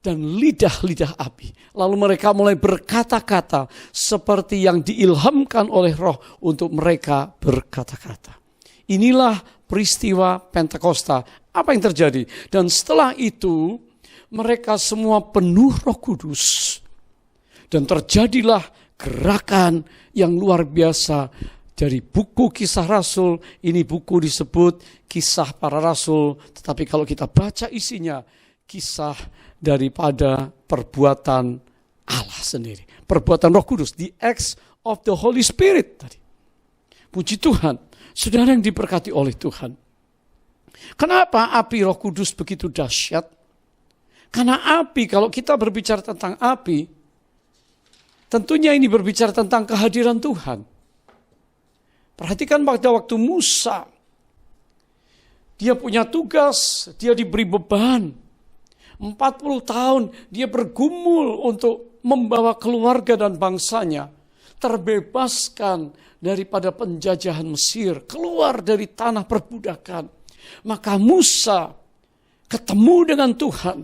dan lidah-lidah api. Lalu mereka mulai berkata-kata seperti yang diilhamkan oleh Roh untuk mereka berkata-kata. Inilah peristiwa Pentakosta. Apa yang terjadi? Dan setelah itu mereka semua penuh Roh Kudus. Dan terjadilah gerakan yang luar biasa. Dari buku Kisah Rasul, ini buku disebut Kisah Para Rasul. Tetapi kalau kita baca isinya, kisah daripada perbuatan Allah sendiri. Perbuatan Roh Kudus, the acts of the Holy Spirit tadi. Puji Tuhan, saudara yang diberkati oleh Tuhan. Kenapa api Roh Kudus begitu dahsyat? Karena api, kalau kita berbicara tentang api, tentunya ini berbicara tentang kehadiran Tuhan. Perhatikan pada waktu Musa, dia punya tugas, dia diberi beban. 40 tahun dia bergumul untuk membawa keluarga dan bangsanya terbebaskan daripada penjajahan Mesir, keluar dari tanah perbudakan. Maka Musa ketemu dengan Tuhan.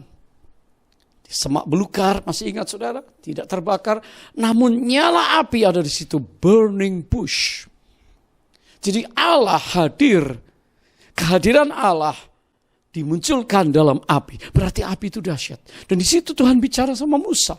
Di semak belukar, masih ingat saudara? Tidak terbakar, namun nyala api ada di situ, burning bush. Jadi Allah hadir, kehadiran Allah dimunculkan dalam api. Berarti api itu dahsyat. Dan di situ Tuhan bicara sama Musa.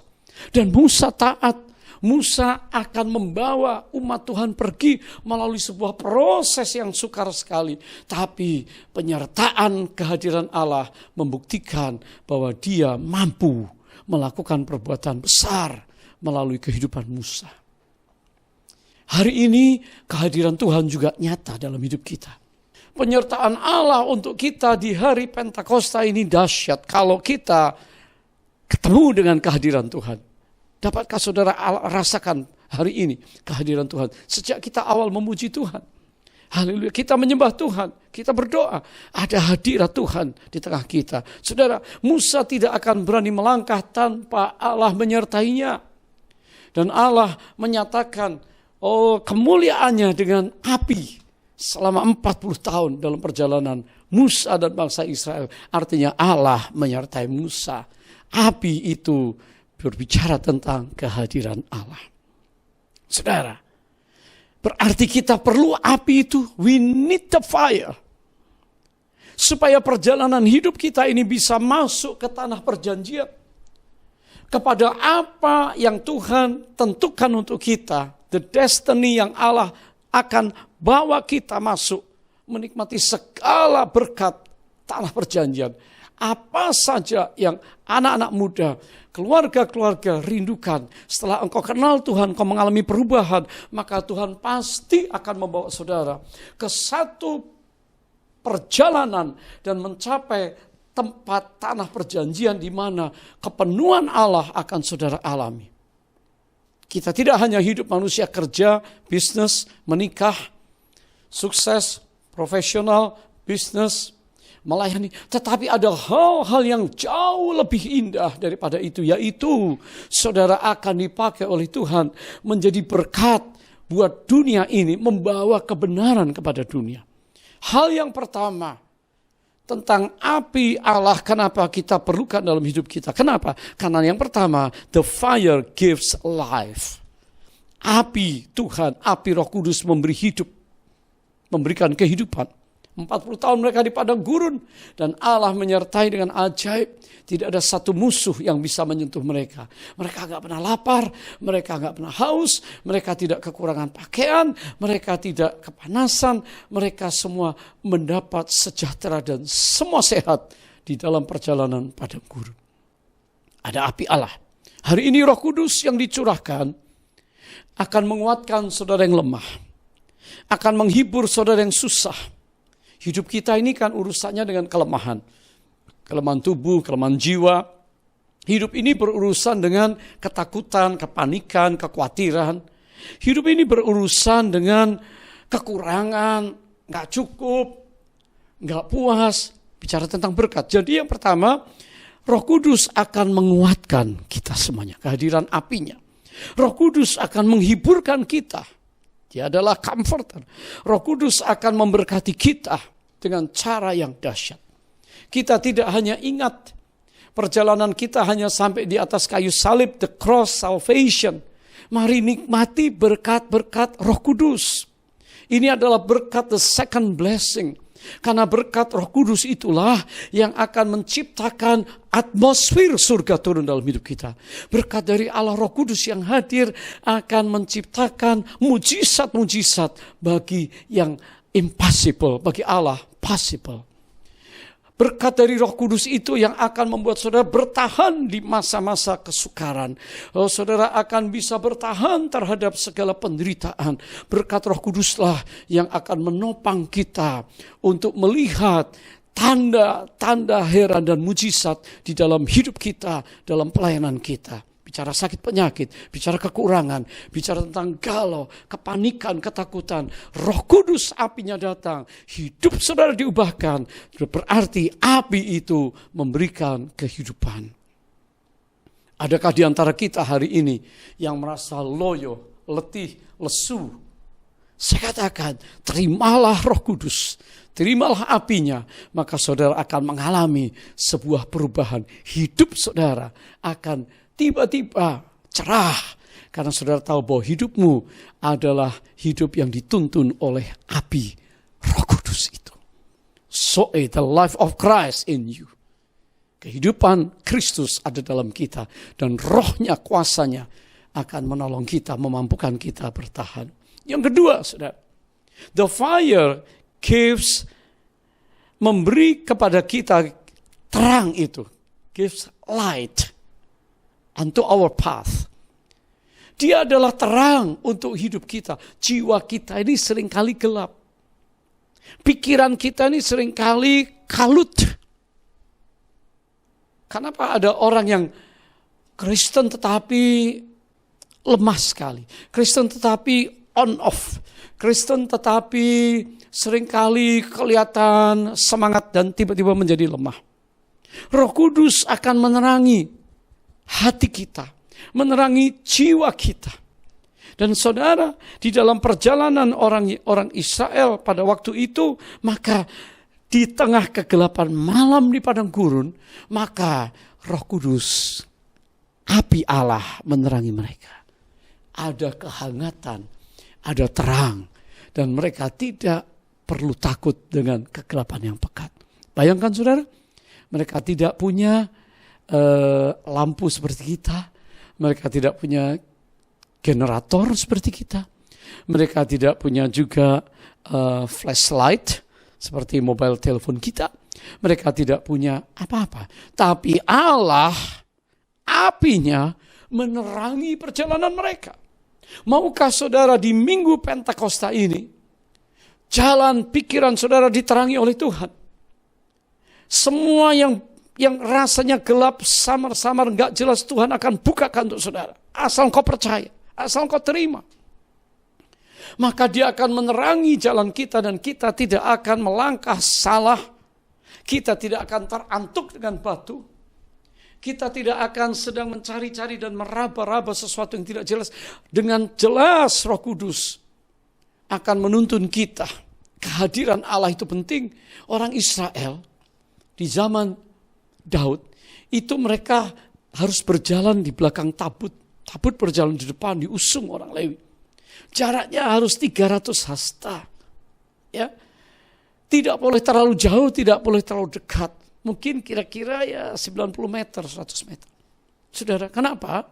Dan Musa taat Musa akan membawa umat Tuhan pergi melalui sebuah proses yang sukar sekali. Tapi penyertaan kehadiran Allah membuktikan bahwa dia mampu melakukan perbuatan besar melalui kehidupan Musa. Hari ini kehadiran Tuhan juga nyata dalam hidup kita. Penyertaan Allah untuk kita di hari Pentakosta ini dahsyat kalau kita ketemu dengan kehadiran Tuhan. Dapatkah saudara rasakan hari ini kehadiran Tuhan? Sejak kita awal memuji Tuhan. Haleluya, kita menyembah Tuhan, kita berdoa. Ada hadirat Tuhan di tengah kita. Saudara, Musa tidak akan berani melangkah tanpa Allah menyertainya. Dan Allah menyatakan kemuliaannya dengan api selama 40 tahun dalam perjalanan Musa dan bangsa Israel. Artinya Allah menyertai Musa. Api itu berbicara tentang kehadiran Allah. Saudara, berarti kita perlu api itu. We need the fire. Supaya perjalanan hidup kita ini bisa masuk ke tanah perjanjian. Kepada apa yang Tuhan tentukan untuk kita. The destiny yang Allah akan bawa kita masuk. Menikmati segala berkat tanah perjanjian. Apa saja yang anak-anak muda, keluarga-keluarga rindukan. Setelah engkau kenal Tuhan, engkau mengalami perubahan, maka Tuhan pasti akan membawa saudara ke satu perjalanan dan mencapai tempat tanah perjanjian di mana kepenuhan Allah akan saudara alami. Kita tidak hanya hidup manusia kerja, bisnis, menikah, sukses, profesional, bisnis, melayani. Tetapi ada hal-hal yang jauh lebih indah daripada itu. Yaitu saudara akan dipakai oleh Tuhan menjadi berkat buat dunia ini. Membawa kebenaran kepada dunia. Hal yang pertama tentang api Allah. Kenapa kita perlukan dalam hidup kita? Kenapa? Karena yang pertama, the fire gives life. Api Tuhan, api Roh Kudus memberi hidup. Memberikan kehidupan. 40 tahun mereka di padang gurun. Dan Allah menyertai dengan ajaib. Tidak ada satu musuh yang bisa menyentuh mereka. Mereka gak pernah lapar. Mereka gak pernah haus. Mereka tidak kekurangan pakaian. Mereka tidak kepanasan. Mereka semua mendapat sejahtera dan semua sehat di dalam perjalanan padang gurun. Ada api Allah. Hari ini Roh Kudus yang dicurahkan akan menguatkan saudara yang lemah. Akan menghibur saudara yang susah. Hidup kita ini kan urusannya dengan kelemahan. Kelemahan tubuh, kelemahan jiwa. Hidup ini berurusan dengan ketakutan, kepanikan, kekhawatiran. Hidup ini berurusan dengan kekurangan, gak cukup, gak puas. Bicara tentang berkat. Jadi yang pertama, Roh Kudus akan menguatkan kita semuanya. Kehadiran apinya. Roh Kudus akan menghiburkan kita. Dia adalah comforter. Roh Kudus akan memberkati kita dengan cara yang dahsyat. Kita tidak hanya ingat perjalanan kita hanya sampai di atas kayu salib, the cross, salvation. Mari nikmati berkat-berkat Roh Kudus. Ini adalah berkat the second blessing. Karena berkat Roh Kudus itulah yang akan menciptakan atmosfer surga turun dalam hidup kita. Berkat dari Allah Roh Kudus yang hadir akan menciptakan mujizat-mujizat bagi yang impossible, bagi Allah possible. Berkat dari Roh Kudus itu yang akan membuat saudara bertahan di masa-masa kesukaran. Saudara akan bisa bertahan terhadap segala penderitaan. Berkat Roh Kuduslah yang akan menopang kita untuk melihat tanda-tanda heran dan mujizat di dalam hidup kita, dalam pelayanan kita. Bicara sakit penyakit, bicara kekurangan, bicara tentang galau, kepanikan, ketakutan. Roh Kudus apinya datang, hidup saudara diubahkan. Berarti api itu memberikan kehidupan. Adakah di antara kita hari ini yang merasa loyo, letih, lesu? Saya katakan, terimalah Roh Kudus. Terimalah apinya, maka saudara akan mengalami sebuah perubahan. Hidup saudara akan tiba-tiba cerah. Karena saudara tahu bahwa hidupmu adalah hidup yang dituntun oleh api Roh Kudus itu. So the life of Christ in you. Kehidupan Kristus ada dalam kita. Dan rohnya, kuasanya akan menolong kita, memampukan kita bertahan. Yang kedua, saudara, the fire gives, memberi kepada kita terang itu, gives light unto our path. Dia adalah terang untuk hidup kita. Jiwa kita ini seringkali gelap. Pikiran kita ini seringkali kalut. Kenapa ada orang yang Kristen tetapi lemah sekali. Kristen tetapi on off. Kristen tetapi seringkali kelihatan semangat dan tiba-tiba menjadi lemah. Roh Kudus akan menerangi hati kita, menerangi jiwa kita. Dan saudara, di dalam perjalanan orang Israel pada waktu itu, maka di tengah kegelapan malam di padang gurun, maka Roh Kudus, api Allah menerangi mereka. Ada kehangatan, ada terang, dan mereka tidak perlu takut dengan kegelapan yang pekat. Bayangkan saudara, mereka tidak punya lampu seperti kita, mereka tidak punya generator seperti kita, mereka tidak punya juga flashlight seperti mobile telepon kita, mereka tidak punya apa-apa. Tapi Allah, apinya menerangi perjalanan mereka. Maukah saudara di Minggu Pentakosta ini, jalan pikiran saudara diterangi oleh Tuhan? Semua yang rasanya gelap, samar-samar, gak jelas, Tuhan akan bukakan untuk saudara. Asal kau percaya, asal kau terima. Maka dia akan menerangi jalan kita dan kita tidak akan melangkah salah. Kita tidak akan terantuk dengan batu. Kita tidak akan sedang mencari-cari dan meraba-raba sesuatu yang tidak jelas. Dengan jelas Roh Kudus akan menuntun kita. Kehadiran Allah itu penting. Orang Israel di zaman Daud, itu mereka harus berjalan di belakang tabut. Tabut berjalan di depan, diusung orang Lewi. Jaraknya harus 300 hasta. Ya. Tidak boleh terlalu jauh, tidak boleh terlalu dekat. Mungkin kira-kira ya 90 meter, 100 meter. Saudara, kenapa?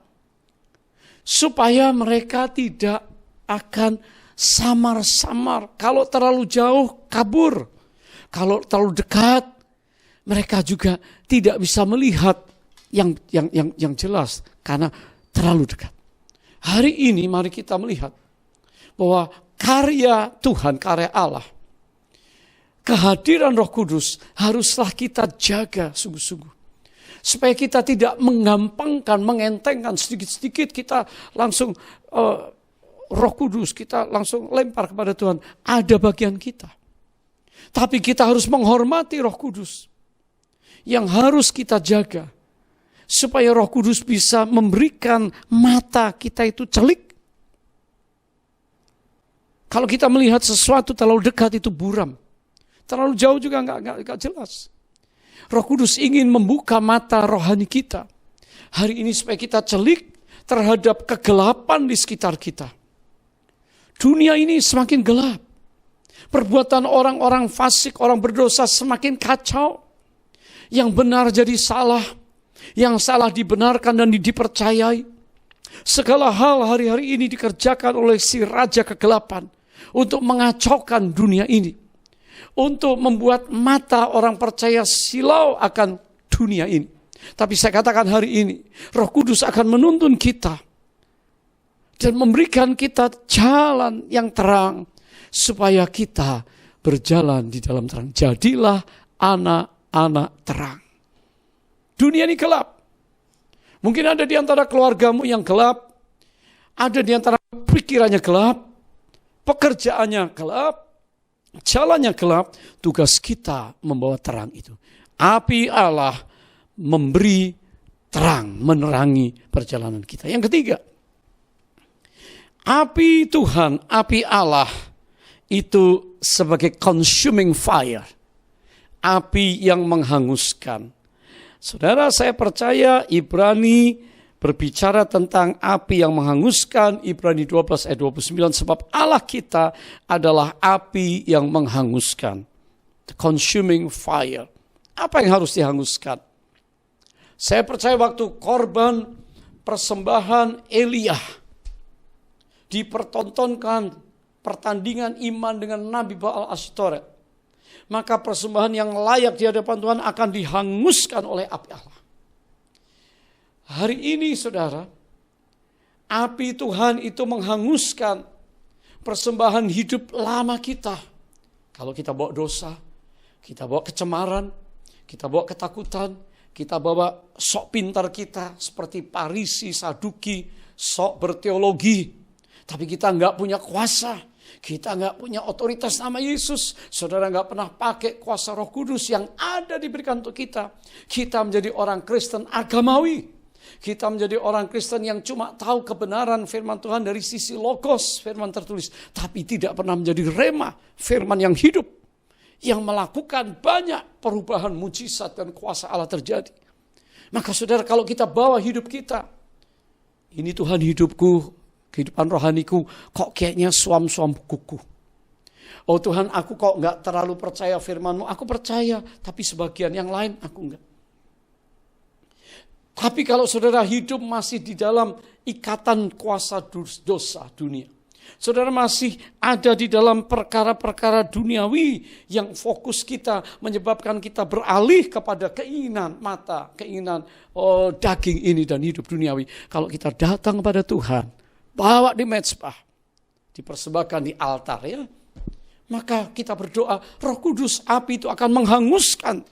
Supaya mereka tidak akan samar-samar. Kalau terlalu jauh, kabur. Kalau terlalu dekat, mereka juga tidak bisa melihat yang jelas karena terlalu dekat. Hari ini mari kita melihat bahwa karya Tuhan, karya Allah, kehadiran Roh Kudus haruslah kita jaga sungguh-sungguh. Supaya kita tidak menggampangkan, mengentengkan sedikit-sedikit kita langsung Roh Kudus, kita langsung lempar kepada Tuhan. Ada bagian kita. Tapi kita harus menghormati Roh Kudus. Yang harus kita jaga. Supaya Roh Kudus bisa memberikan mata kita itu celik. Kalau kita melihat sesuatu terlalu dekat itu buram. Terlalu jauh juga enggak jelas. Roh Kudus ingin membuka mata rohani kita. Hari ini supaya kita celik terhadap kegelapan di sekitar kita. Dunia ini semakin gelap. Perbuatan orang-orang fasik, orang berdosa semakin kacau. Yang benar jadi salah. Yang salah dibenarkan dan dipercayai. Segala hal hari-hari ini dikerjakan oleh si raja kegelapan. Untuk mengacaukan dunia ini. Untuk membuat mata orang percaya silau akan dunia ini. Tapi saya katakan hari ini, Roh Kudus akan menuntun kita. Dan memberikan kita jalan yang terang. Supaya kita berjalan di dalam terang. Jadilah anak-anak terang. Dunia ini gelap. Mungkin ada di antara keluargamu yang gelap. Ada di antara pikirannya gelap. Pekerjaannya gelap. Jalannya gelap, tugas kita membawa terang itu. Api Allah memberi terang, menerangi perjalanan kita. Yang ketiga, api Tuhan, api Allah itu sebagai consuming fire. Api yang menghanguskan. Saudara, saya percaya Ibrani berbicara tentang api yang menghanguskan, Ibrani 12 ayat 29, sebab Allah kita adalah api yang menghanguskan. The consuming fire. Apa yang harus dihanguskan? Saya percaya waktu korban persembahan Elia dipertontonkan pertandingan iman dengan Nabi Baal Ashtoret, maka persembahan yang layak di hadapan Tuhan akan dihanguskan oleh api Allah. Hari ini saudara, api Tuhan itu menghanguskan persembahan hidup lama kita. Kalau kita bawa dosa, kita bawa kecemaran, kita bawa ketakutan, kita bawa sok pintar kita seperti Parisi, Saduki, sok berteologi, tapi kita nggak punya kuasa, kita nggak punya otoritas nama Yesus. Saudara nggak pernah pakai kuasa Roh Kudus yang ada diberikan untuk kita. Kita menjadi orang Kristen agamawi. Kita menjadi orang Kristen yang cuma tahu kebenaran firman Tuhan dari sisi logos, firman tertulis. Tapi tidak pernah menjadi rema, firman yang hidup. Yang melakukan banyak perubahan mujizat dan kuasa Allah terjadi. Maka saudara, kalau kita bawa hidup kita, ini Tuhan hidupku, kehidupan rohaniku, kok kayaknya suam-suam kuku. Oh Tuhan, aku kok gak terlalu percaya firman-Mu. Aku percaya, tapi sebagian yang lain aku enggak. Tapi kalau saudara hidup masih di dalam ikatan kuasa dosa dunia, saudara masih ada di dalam perkara-perkara duniawi yang fokus kita menyebabkan kita beralih kepada keinginan mata, keinginan daging ini dan hidup duniawi. Kalau kita datang kepada Tuhan, bawa di mezbah, dipersembahkan di altar ya, maka kita berdoa, Roh Kudus, api itu akan menghanguskan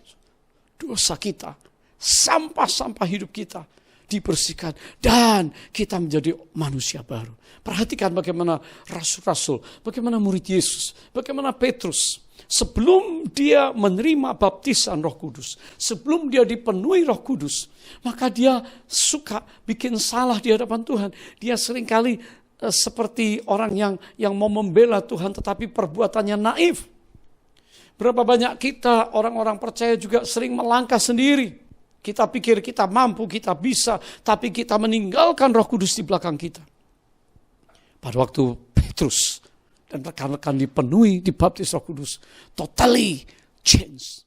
dosa kita. Sampah-sampah hidup kita dibersihkan dan kita menjadi manusia baru. Perhatikan bagaimana rasul-rasul, bagaimana murid Yesus, bagaimana Petrus sebelum dia menerima baptisan Roh Kudus, sebelum dia dipenuhi Roh Kudus, maka dia suka bikin salah di hadapan Tuhan. Dia seringkali seperti orang yang mau membela Tuhan tetapi perbuatannya naif. Berapa banyak kita orang-orang percaya juga sering melangkah sendiri. Kita pikir kita mampu, kita bisa, tapi kita meninggalkan Roh Kudus di belakang kita. Pada waktu Petrus dan rekan-rekan dipenuhi, dibaptis Roh Kudus, totally change.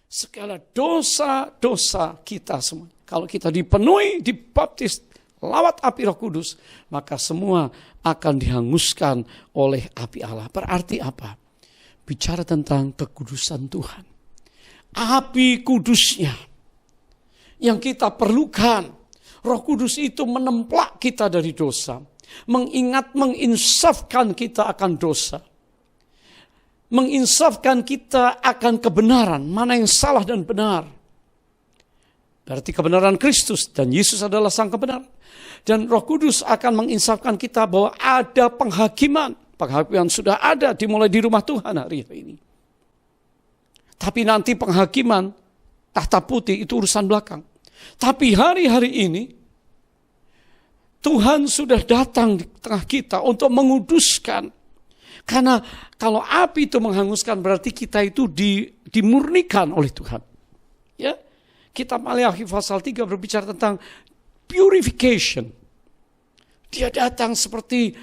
Segala dosa-dosa kita semua. Kalau kita dipenuhi, dibaptis, lawat api Roh Kudus, maka semua akan dihanguskan oleh api Allah. Berarti apa? Bicara tentang kekudusan Tuhan. Api kudusnya yang kita perlukan. Roh Kudus itu menemplak kita dari dosa. Menginsafkan kita akan dosa. Menginsafkan kita akan kebenaran. Mana yang salah dan benar. Berarti kebenaran Kristus dan Yesus adalah sang kebenaran. Dan Roh Kudus akan menginsafkan kita bahwa ada penghakiman. Penghakiman sudah ada dimulai di rumah Tuhan hari ini. Tapi nanti penghakiman tahta putih itu urusan belakang. Tapi hari-hari ini Tuhan sudah datang di tengah kita untuk menguduskan. Karena kalau api itu menghanguskan berarti kita itu dimurnikan oleh Tuhan. Ya, Kitab Maleakhi pasal 3 berbicara tentang purification. Dia datang seperti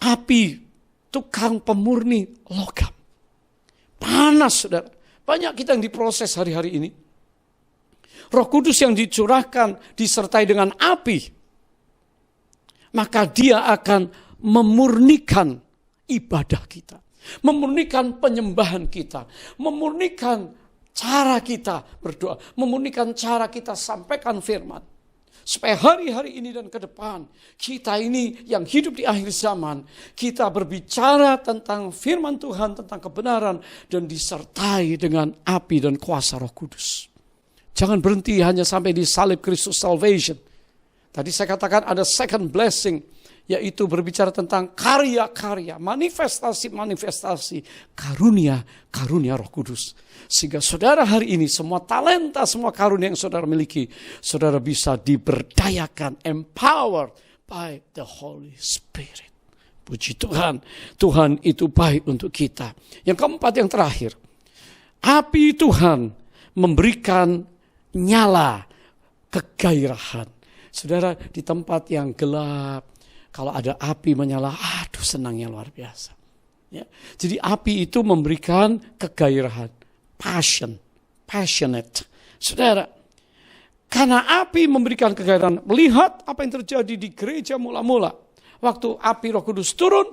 api, tukang pemurni logam. Panas, saudara. Banyak kita yang diproses hari-hari ini. Roh Kudus yang dicurahkan disertai dengan api, maka dia akan memurnikan ibadah kita, memurnikan penyembahan kita, memurnikan cara kita berdoa, memurnikan cara kita sampaikan firman. Supaya hari-hari ini dan ke depan, kita ini yang hidup di akhir zaman, kita berbicara tentang firman Tuhan, tentang kebenaran, dan disertai dengan api dan kuasa Roh Kudus. Jangan berhenti hanya sampai di salib Kristus salvation. Tadi saya katakan ada second blessing, yaitu berbicara tentang karya-karya, manifestasi-manifestasi, karunia Roh Kudus. Sehingga saudara hari ini semua talenta, semua karunia yang saudara miliki, saudara bisa diberdayakan, empowered by the Holy Spirit. Puji Tuhan, Tuhan itu baik untuk kita. Yang keempat, yang terakhir, api Tuhan memberikan nyala kegairahan. Saudara, di tempat yang gelap, kalau ada api menyala, aduh senangnya luar biasa. Ya. Jadi api itu memberikan kegairahan, passionate. Saudara, Karena api memberikan kegairahan. Melihat apa yang terjadi di gereja mula-mula. Waktu api Roh Kudus turun,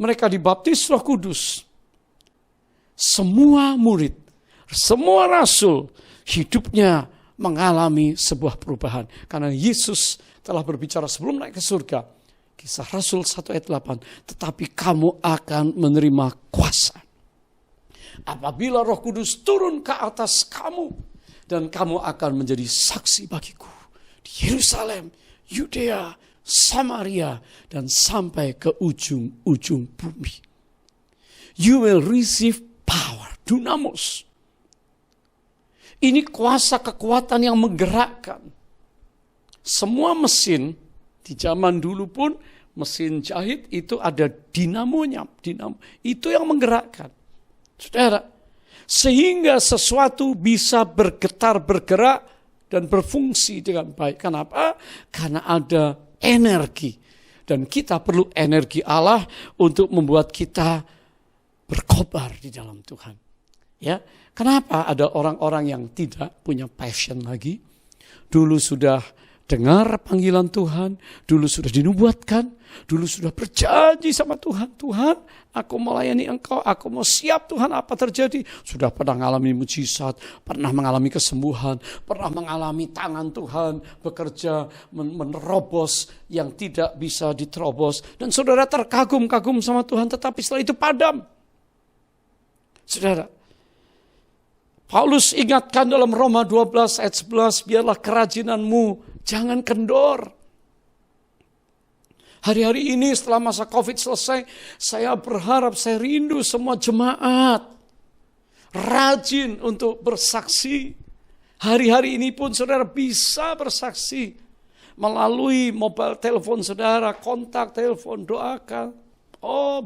mereka dibaptis Roh Kudus. Semua murid, semua rasul, hidupnya mengalami sebuah perubahan. Karena Yesus telah berbicara sebelum naik ke surga. Kisah Rasul 1 ayat 8. Tetapi kamu akan menerima kuasa apabila Roh Kudus turun ke atas kamu, dan kamu akan menjadi saksi bagiku di Yerusalem, Yudea, Samaria, dan sampai ke ujung-ujung bumi. You will receive power, dunamos. Ini kuasa kekuatan yang menggerakkan. Semua mesin di zaman dulu pun, mesin jahit itu ada dinamonya. Dinamo itu yang menggerakkan. Saudara, sehingga sesuatu bisa bergetar, bergerak, dan berfungsi dengan baik. Kenapa? Karena ada energi. Dan kita perlu energi Allah untuk membuat kita berkobar di dalam Tuhan. Ya, kenapa ada orang-orang yang tidak punya passion lagi? Dulu sudah dengar panggilan Tuhan, dulu sudah dinubuatkan, dulu sudah berjanji sama Tuhan. Tuhan, aku melayani Engkau, aku mau siap Tuhan apa terjadi. Sudah pernah mengalami mujizat, pernah mengalami kesembuhan, pernah mengalami tangan Tuhan bekerja, menerobos yang tidak bisa diterobos. Dan saudara terkagum-kagum sama Tuhan, tetapi setelah itu padam. Saudara, Paulus ingatkan dalam Roma 12 ayat 11, biarlah kerajinanmu jangan kendor. Hari-hari ini setelah masa COVID selesai, saya berharap, saya rindu semua jemaat rajin untuk bersaksi. Hari-hari ini pun saudara bisa bersaksi melalui mobile telepon saudara, kontak telepon, doakan.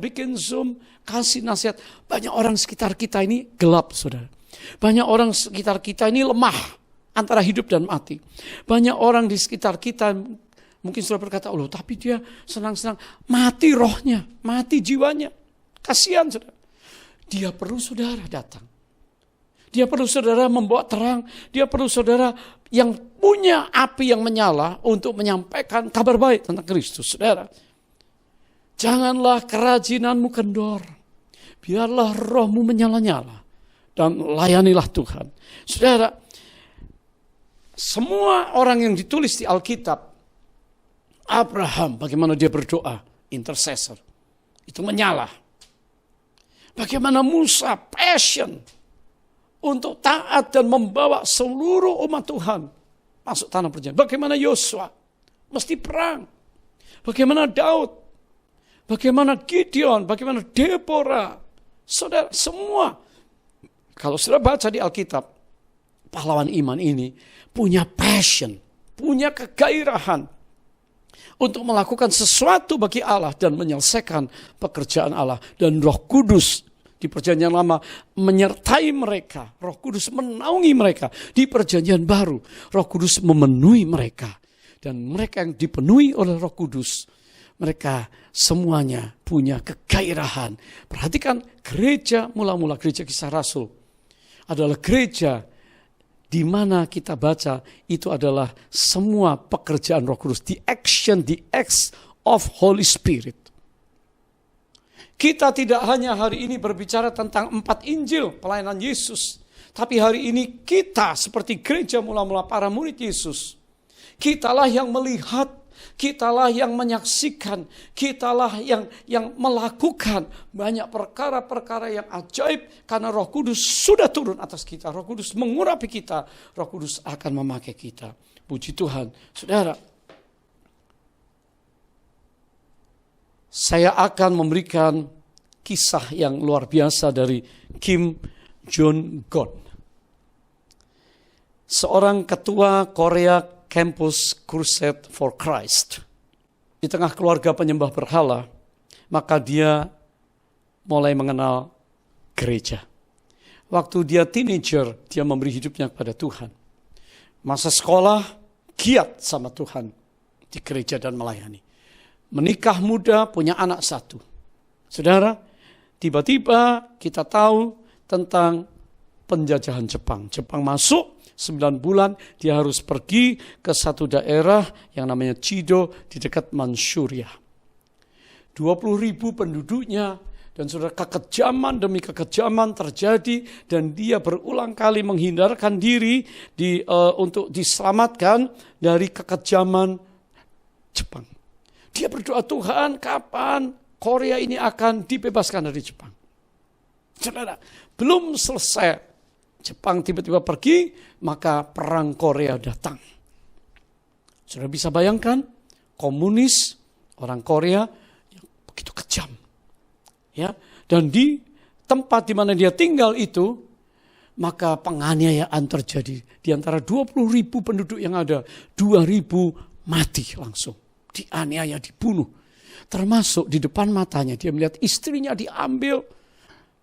Bikin Zoom, kasih nasihat. Banyak orang sekitar kita ini gelap, saudara. Banyak orang sekitar kita ini lemah antara hidup dan mati. Banyak orang di sekitar kita mungkin sudah berkata, tapi dia senang-senang. Mati rohnya, mati jiwanya. Kasihan, saudara. Dia perlu saudara datang. Dia perlu saudara membawa terang. Dia perlu saudara yang punya api yang menyala untuk menyampaikan kabar baik tentang Kristus, saudara. Janganlah kerajinanmu kendor. Biarlah rohmu menyala-nyala. Dan layanilah Tuhan. Saudara, semua orang yang ditulis di Alkitab, Abraham, bagaimana dia berdoa, intercessor, itu menyala. Bagaimana Musa, passion, untuk taat dan membawa seluruh umat Tuhan masuk tanah perjanjian. Bagaimana Yosua, mesti perang. Bagaimana Daud, bagaimana Gideon, bagaimana Deborah. Saudara, semua. Kalau sudah baca di Alkitab, pahlawan iman ini punya passion, punya kegairahan untuk melakukan sesuatu bagi Allah dan menyelesaikan pekerjaan Allah. Dan Roh Kudus di perjanjian lama menyertai mereka. Roh Kudus menaungi mereka. Di perjanjian baru, Roh Kudus memenuhi mereka. Dan mereka yang dipenuhi oleh Roh Kudus, mereka semuanya punya kegairahan. Perhatikan, gereja mula-mula, gereja Kisah Rasul, adalah gereja di mana kita baca itu adalah semua pekerjaan Roh Kudus, the action, the acts of Holy Spirit. Kita tidak hanya hari ini berbicara tentang 4 Injil pelayanan Yesus, tapi hari ini kita seperti gereja mula-mula para murid Yesus, kitalah yang melihat, kitalah yang menyaksikan, kitalah yang melakukan banyak perkara-perkara yang ajaib karena Roh Kudus sudah turun atas kita. Roh Kudus mengurapi kita, Roh Kudus akan memakai kita. Puji Tuhan. Saudara, saya akan memberikan kisah yang luar biasa dari Kim Jong-gon, seorang ketua Korea Campus Crusade for Christ. Di tengah keluarga penyembah berhala, maka dia mulai mengenal gereja. Waktu dia teenager, dia memberi hidupnya kepada Tuhan. Masa sekolah, giat sama Tuhan di gereja dan melayani. Menikah muda, punya anak 1. Saudara, tiba-tiba kita tahu tentang penjajahan Jepang. Jepang masuk 9 bulan, dia harus pergi ke satu daerah yang namanya Chido di dekat Manchuria. 20.000 penduduknya, dan saudara, kekejaman demi kekejaman terjadi, dan dia berulang kali menghindarkan diri untuk diselamatkan dari kekejaman Jepang. Dia berdoa, Tuhan, kapan Korea ini akan dibebaskan dari Jepang? Saudara, belum selesai Jepang tiba-tiba pergi, maka perang Korea datang. Saudara bisa bayangkan, komunis, orang Korea yang begitu kejam. Ya, dan di tempat di mana dia tinggal itu, maka penganiayaan terjadi. Di antara 20.000 penduduk yang ada, 2.000 mati langsung. Dianiaya, dibunuh. Termasuk di depan matanya, dia melihat istrinya diambil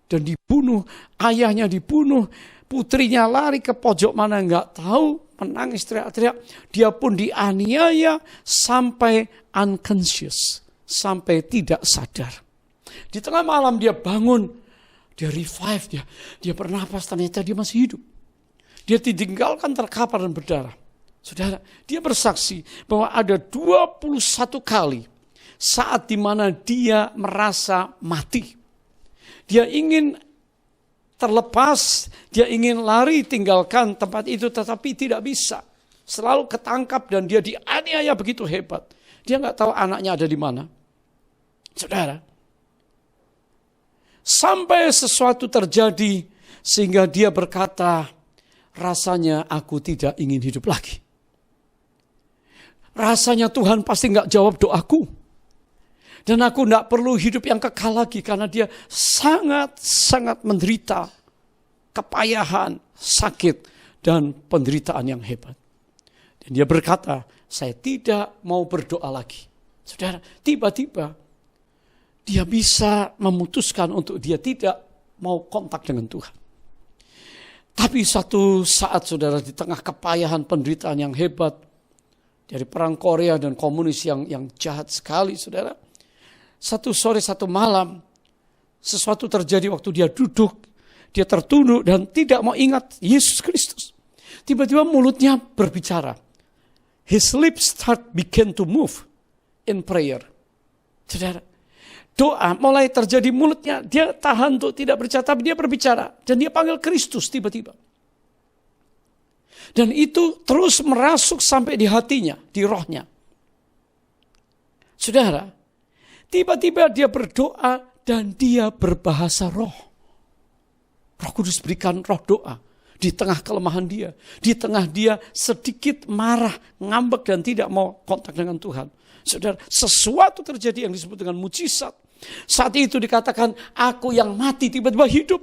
dan dibunuh, ayahnya dibunuh, putrinya lari ke pojok mana enggak tahu, menangis teriak-teriak. Dia pun dianiaya sampai unconscious, sampai tidak sadar. Di tengah malam dia bangun, dia revive, dia bernapas, ternyata dia masih hidup. Dia ditinggalkan terkapar dan berdarah. Saudara, dia bersaksi bahwa ada 21 kali saat dimana dia merasa mati. Dia ingin terlepas, dia ingin lari tinggalkan tempat itu, tetapi tidak bisa. Selalu ketangkap dan dia dianiaya begitu hebat. Dia nggak tahu anaknya ada di mana. Saudara, sampai sesuatu terjadi sehingga dia berkata, rasanya aku tidak ingin hidup lagi. Rasanya Tuhan pasti nggak jawab doaku. Dan aku tidak perlu hidup yang kekal lagi karena dia sangat-sangat menderita kepayahan, sakit, dan penderitaan yang hebat. Dan dia berkata, saya tidak mau berdoa lagi. Saudara, tiba-tiba dia bisa memutuskan untuk dia tidak mau kontak dengan Tuhan. Tapi suatu saat, saudara, di tengah kepayahan penderitaan yang hebat dari perang Korea dan komunis yang jahat sekali, saudara, satu sore, satu malam, sesuatu terjadi waktu dia duduk, dia tertunduk dan tidak mau ingat Yesus Kristus. Tiba-tiba mulutnya berbicara. His lips began to move in prayer. Saudara, doa mulai terjadi, mulutnya dia tahan untuk tidak berbicara, tapi dia berbicara. Dan dia panggil Kristus tiba-tiba. Dan itu terus merasuk sampai di hatinya, di rohnya. Saudara, tiba-tiba dia berdoa dan dia berbahasa roh. Roh Kudus berikan roh doa di tengah kelemahan dia. Di tengah dia sedikit marah, ngambek dan tidak mau kontak dengan Tuhan. Saudara, sesuatu terjadi yang disebut dengan mujizat. Saat itu dikatakan, aku yang mati tiba-tiba hidup.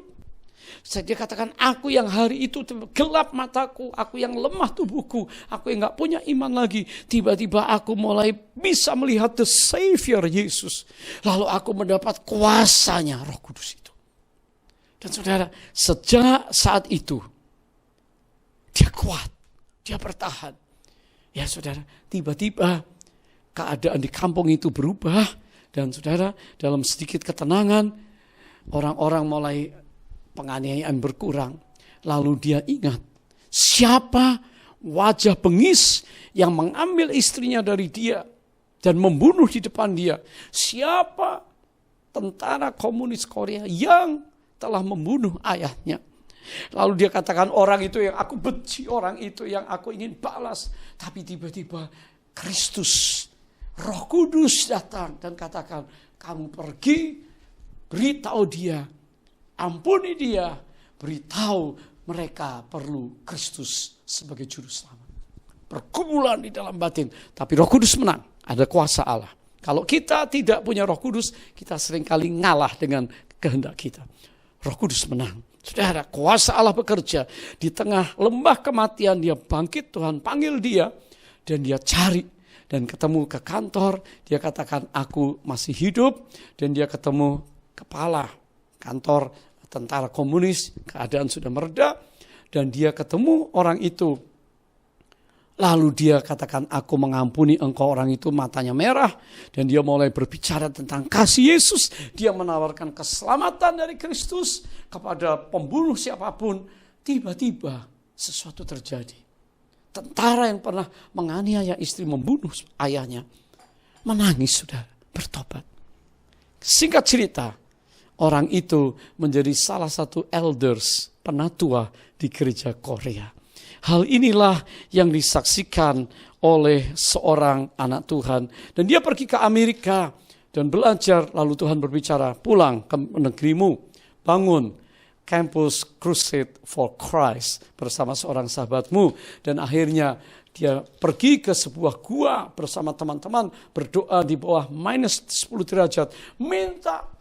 Dia katakan, aku yang hari itu gelap mataku, aku yang lemah tubuhku, aku yang gak punya iman lagi. Tiba-tiba aku mulai bisa melihat the Savior Yesus. Lalu aku mendapat kuasanya Roh Kudus itu. Dan saudara, sejak saat itu, dia kuat, dia bertahan. Ya saudara, tiba-tiba keadaan di kampung itu berubah. Dan saudara, dalam sedikit ketenangan, orang-orang mulai penganiayaan berkurang. Lalu dia ingat, siapa wajah bengis yang mengambil istrinya dari dia dan membunuh di depan dia. Siapa tentara komunis Korea yang telah membunuh ayahnya. Lalu dia katakan, orang itu yang aku benci, orang itu yang aku ingin balas. Tapi tiba-tiba Kristus, Roh Kudus datang dan katakan, kamu pergi, beritahu dia, ampuni dia, beritahu mereka perlu Kristus sebagai juru selamat. Pergumulan di dalam batin, tapi Roh Kudus menang, ada kuasa Allah. Kalau kita tidak punya Roh Kudus, kita seringkali ngalah dengan kehendak kita. Roh Kudus menang. Saudara, kuasa Allah bekerja. Di tengah lembah kematian dia bangkit, Tuhan panggil dia. Dan dia cari dan ketemu ke kantor. Dia katakan, aku masih hidup. Dan dia ketemu kepala kantor tentara komunis. Keadaan sudah mereda. Dan dia ketemu orang itu. Lalu dia katakan, aku mengampuni engkau. Orang itu matanya merah. Dan dia mulai berbicara tentang kasih Yesus. Dia menawarkan keselamatan dari Kristus kepada pembunuh siapapun. tiba-tiba sesuatu terjadi. Tentara yang pernah menganiaya istri, membunuh ayahnya, menangis, sudah bertobat. Singkat cerita, orang itu menjadi salah satu elders, penatua di gereja Korea. Hal inilah yang disaksikan oleh seorang anak Tuhan. Dan dia pergi ke Amerika dan belajar, lalu Tuhan berbicara, pulang ke negerimu, bangun Campus Crusade for Christ bersama seorang sahabatmu. Dan akhirnya dia pergi ke sebuah gua bersama teman-teman, berdoa di bawah minus 10 derajat.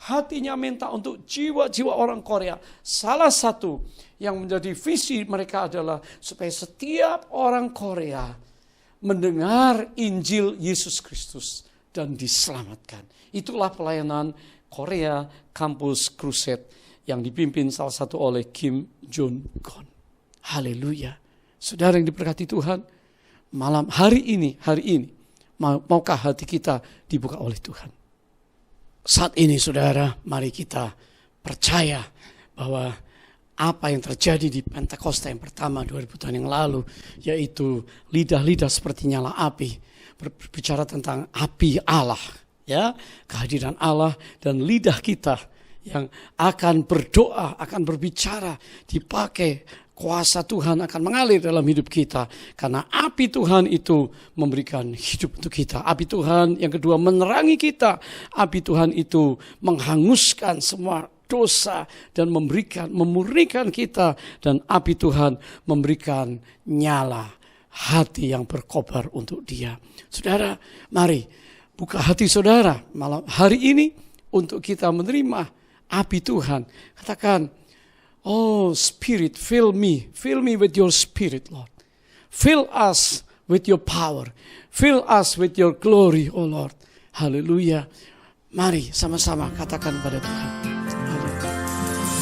Hatinya minta untuk jiwa-jiwa orang Korea. Salah satu yang menjadi visi mereka adalah supaya setiap orang Korea mendengar Injil Yesus Kristus dan diselamatkan. Itulah pelayanan Korea Campus Crusade yang dipimpin salah satu oleh Kim Jong-gon. Haleluya. Saudara yang diberkati Tuhan, malam hari ini, maukah hati kita dibuka oleh Tuhan? Saat ini saudara, mari kita percaya bahwa apa yang terjadi di Pentakosta yang pertama 2000 tahun yang lalu, yaitu lidah-lidah seperti nyala api, berbicara tentang api Allah, ya, kehadiran Allah, dan lidah kita yang akan berdoa, akan berbicara, dipakai kuasa Tuhan akan mengalir dalam hidup kita. Karena api Tuhan itu memberikan hidup untuk kita. Api Tuhan yang kedua menerangi kita. Api Tuhan itu menghanguskan semua dosa dan memurnikan kita. Dan api Tuhan memberikan nyala hati yang berkobar untuk Dia. Saudara, mari buka hati saudara malam hari ini untuk kita menerima api Tuhan. Katakan, oh Spirit, fill me with your Spirit, Lord. Fill us with your power. Fill us with your glory, oh Lord. Haleluya. Mari sama-sama katakan pada Tuhan.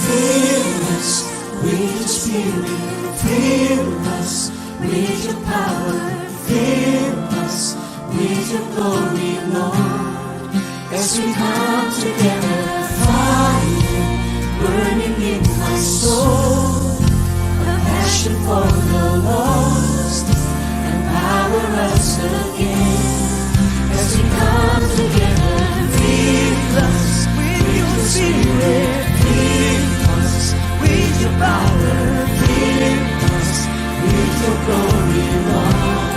Fill us with your Spirit. Fill us with your power. Fill us with your glory, Lord. As we come together, fire burning in my soul, a passion for the lost, empower us again. As we come together, fill us with your Spirit, fill us with your power, fill us with your glory, Lord.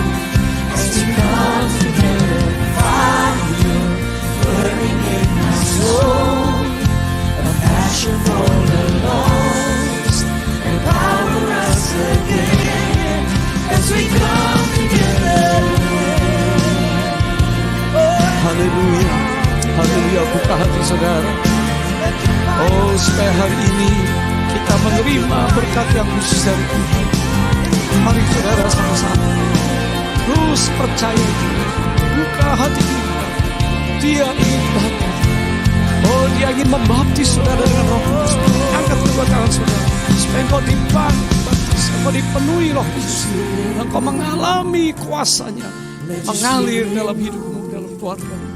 As we come together, fire burning in my soul, passion for the lost, empower us again as we come together. Haleluya. Haleluya, buka hati saudara. Oh, supaya hari ini kita menerima berkat yang khusus dari Tuhan. Mari saudara sama-sama terus percaya, buka hati kita. Dia ingin datang. Oh, Dia ingin membaptis saudara dengan Roh Kudus. Angkat kedua tangan saudara, supaya engkau dibaptis, engkau dipenuhi Roh Kudus, engkau mengalami kuasanya mengalir dalam hidupmu, dalam keluargamu.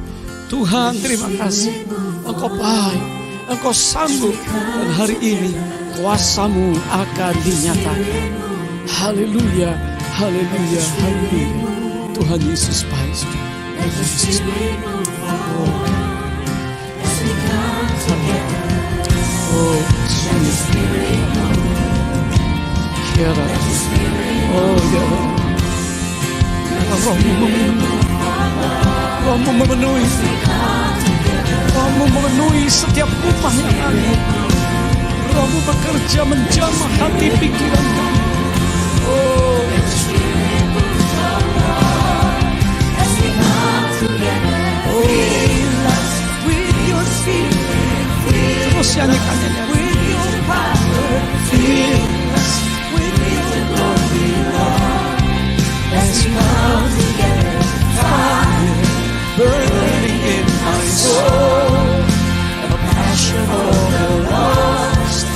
Tuhan, terima kasih, engkau baik, engkau sanggup, dan hari ini kuasamu akan dinyatakan. Haleluya, haleluya, haleluya. Tuhan Yesus baik, Tuhan Yesus baik. Oh, Kiara. Oh, ya Rohmu memenuhi, Rohmu memenuhi setiap rumah yang ada. Rohmu bekerja menjamah hati pikiran kami. Oh, terus nyanyikannya. Burning in my soul, a passion for the lost,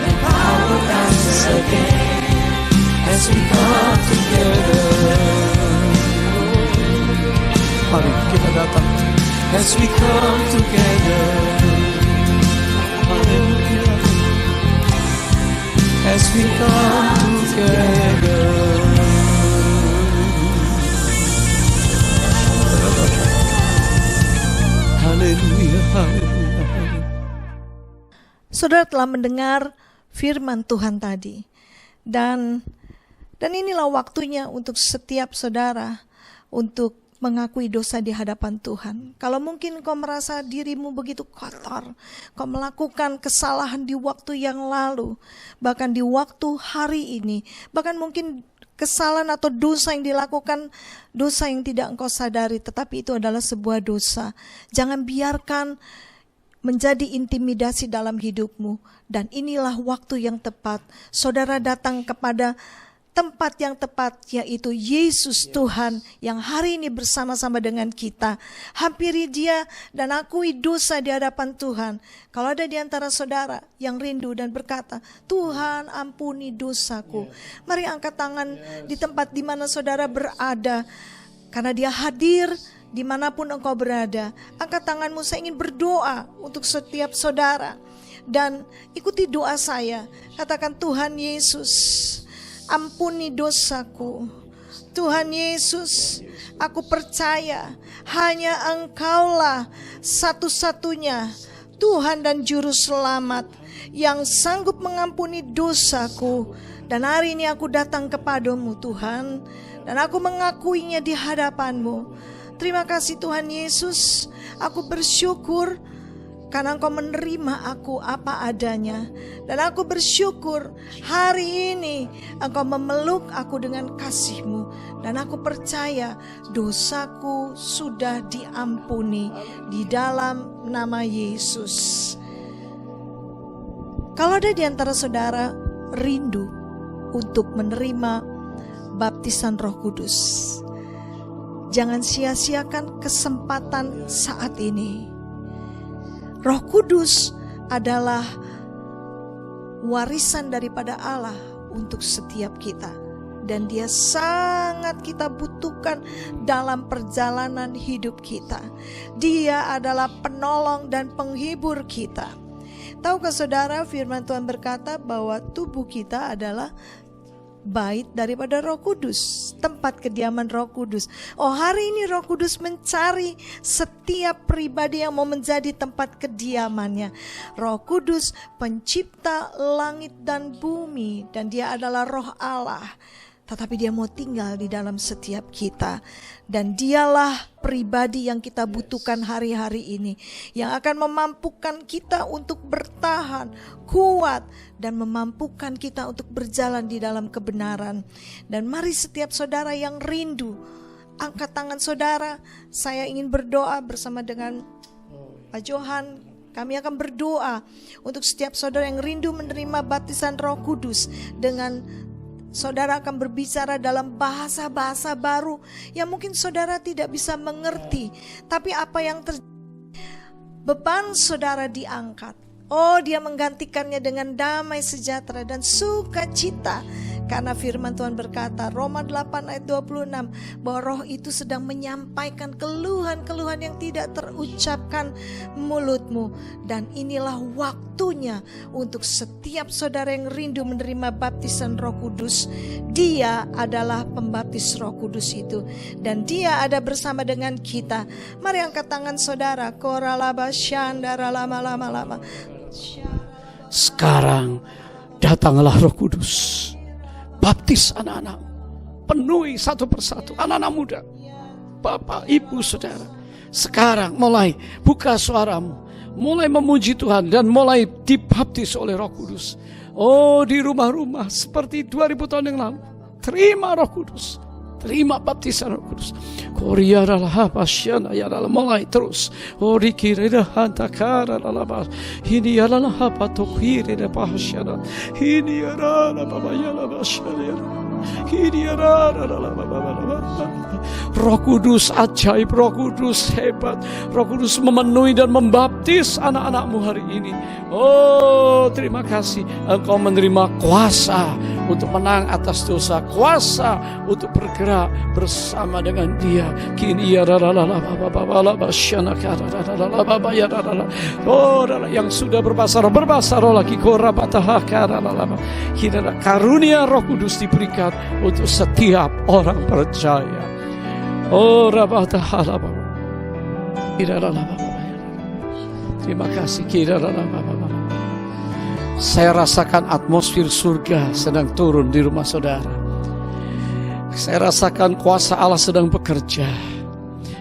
empower us again as we come together. Mari kita datang as we come together. Hallelujah. as we come together. Haleluya, haleluya. Saudara telah mendengar firman Tuhan tadi. Dan inilah waktunya untuk setiap saudara untuk mengakui dosa di hadapan Tuhan. Kalau mungkin kau merasa dirimu begitu kotor, kau melakukan kesalahan di waktu yang lalu, bahkan di waktu hari ini, bahkan mungkin kesalahan atau dosa yang dilakukan, dosa yang tidak engkau sadari, tetapi itu adalah sebuah dosa. Jangan biarkan menjadi intimidasi dalam hidupmu. Dan inilah waktu yang tepat. Saudara datang kepada tempat yang tepat, yaitu Yesus Tuhan yang hari ini bersama-sama dengan kita. Hampiri Dia dan akui dosa di hadapan Tuhan. Kalau ada di antara saudara yang rindu dan berkata, Tuhan ampuni dosaku, mari angkat tangan di tempat di mana saudara berada. Karena Dia hadir dimanapun engkau berada. Angkat tanganmu, saya ingin berdoa untuk setiap saudara. Dan ikuti doa saya. Katakan, Tuhan Yesus, ampuni dosaku. Tuhan Yesus, aku percaya hanya Engkaulah satu-satunya Tuhan dan Juru Selamat yang sanggup mengampuni dosaku. Dan hari ini aku datang kepadamu Tuhan, dan aku mengakuinya di hadapan-Mu. Terima kasih Tuhan Yesus, aku bersyukur karena Engkau menerima aku apa adanya. Dan aku bersyukur hari ini Engkau memeluk aku dengan kasih-Mu. Dan aku percaya dosaku sudah diampuni di dalam nama Yesus. Kalau ada di antara saudara rindu untuk menerima baptisan Roh Kudus, jangan sia-siakan kesempatan saat ini. Roh Kudus adalah warisan daripada Allah untuk setiap kita. Dan Dia sangat kita butuhkan dalam perjalanan hidup kita. Dia adalah penolong dan penghibur kita. Tahukah saudara, firman Tuhan berkata bahwa tubuh kita adalah bait daripada Roh Kudus, tempat kediaman Roh Kudus. Oh, hari ini Roh Kudus mencari setiap pribadi yang mau menjadi tempat kediamannya. Roh Kudus pencipta langit dan bumi, dan Dia adalah Roh Allah. Tetapi Dia mau tinggal di dalam setiap kita. Dan Dialah pribadi yang kita butuhkan hari-hari ini, yang akan memampukan kita untuk bertahan kuat dan memampukan kita untuk berjalan di dalam kebenaran. Dan mari setiap saudara yang rindu, angkat tangan saudara. Saya ingin berdoa bersama dengan Pak Johan. Kami akan berdoa untuk setiap saudara yang rindu menerima baptisan Roh Kudus. Dengan saudara akan berbicara dalam bahasa-bahasa baru yang mungkin saudara tidak bisa mengerti. Tapi apa yang terjadi? Beban saudara diangkat. Oh, Dia menggantikannya dengan damai sejahtera dan sukacita. Karena firman Tuhan berkata, Roma 8 ayat 26, bahwa Roh itu sedang menyampaikan keluhan-keluhan yang tidak terucapkan mulutmu. Dan inilah waktunya untuk setiap saudara yang rindu menerima baptisan Roh Kudus. Dia adalah pembaptis Roh Kudus itu, dan Dia ada bersama dengan kita. Mari angkat tangan saudara. Koralaba syandara lama-lama. Sekarang datanglah Roh Kudus, baptis anak-anak, penuhi satu persatu anak-anak muda, bapak, ibu, saudara. Sekarang mulai buka suaramu, mulai memuji Tuhan, dan mulai dibaptis oleh Roh Kudus. Oh, di rumah-rumah seperti 2000 tahun yang lalu, terima Roh Kudus, terima baptisan Roh Kudus. Koriaralah pasyana ya dalam mulai terus. Ori kireda hantakara dalam ini adalah apa tokire de pasyana. Ini adalah baba ya la pasyana. Ini adalah baba. Roh Kudus ajaib, Roh Kudus hebat. Roh Kudus memenuhi dan membaptis anak-anakmu hari ini. Oh, terima kasih Engkau menerima kuasa untuk menang atas dosa, kuasa untuk bergerak bersama dengan Dia. Kini ya yang sudah berbahasa roh lagi karunia Roh Kudus diberikan untuk setiap orang percaya. Oh rabatah. Terima kasih. Saya rasakan atmosfer surga sedang turun di rumah saudara. Saya rasakan kuasa Allah sedang bekerja.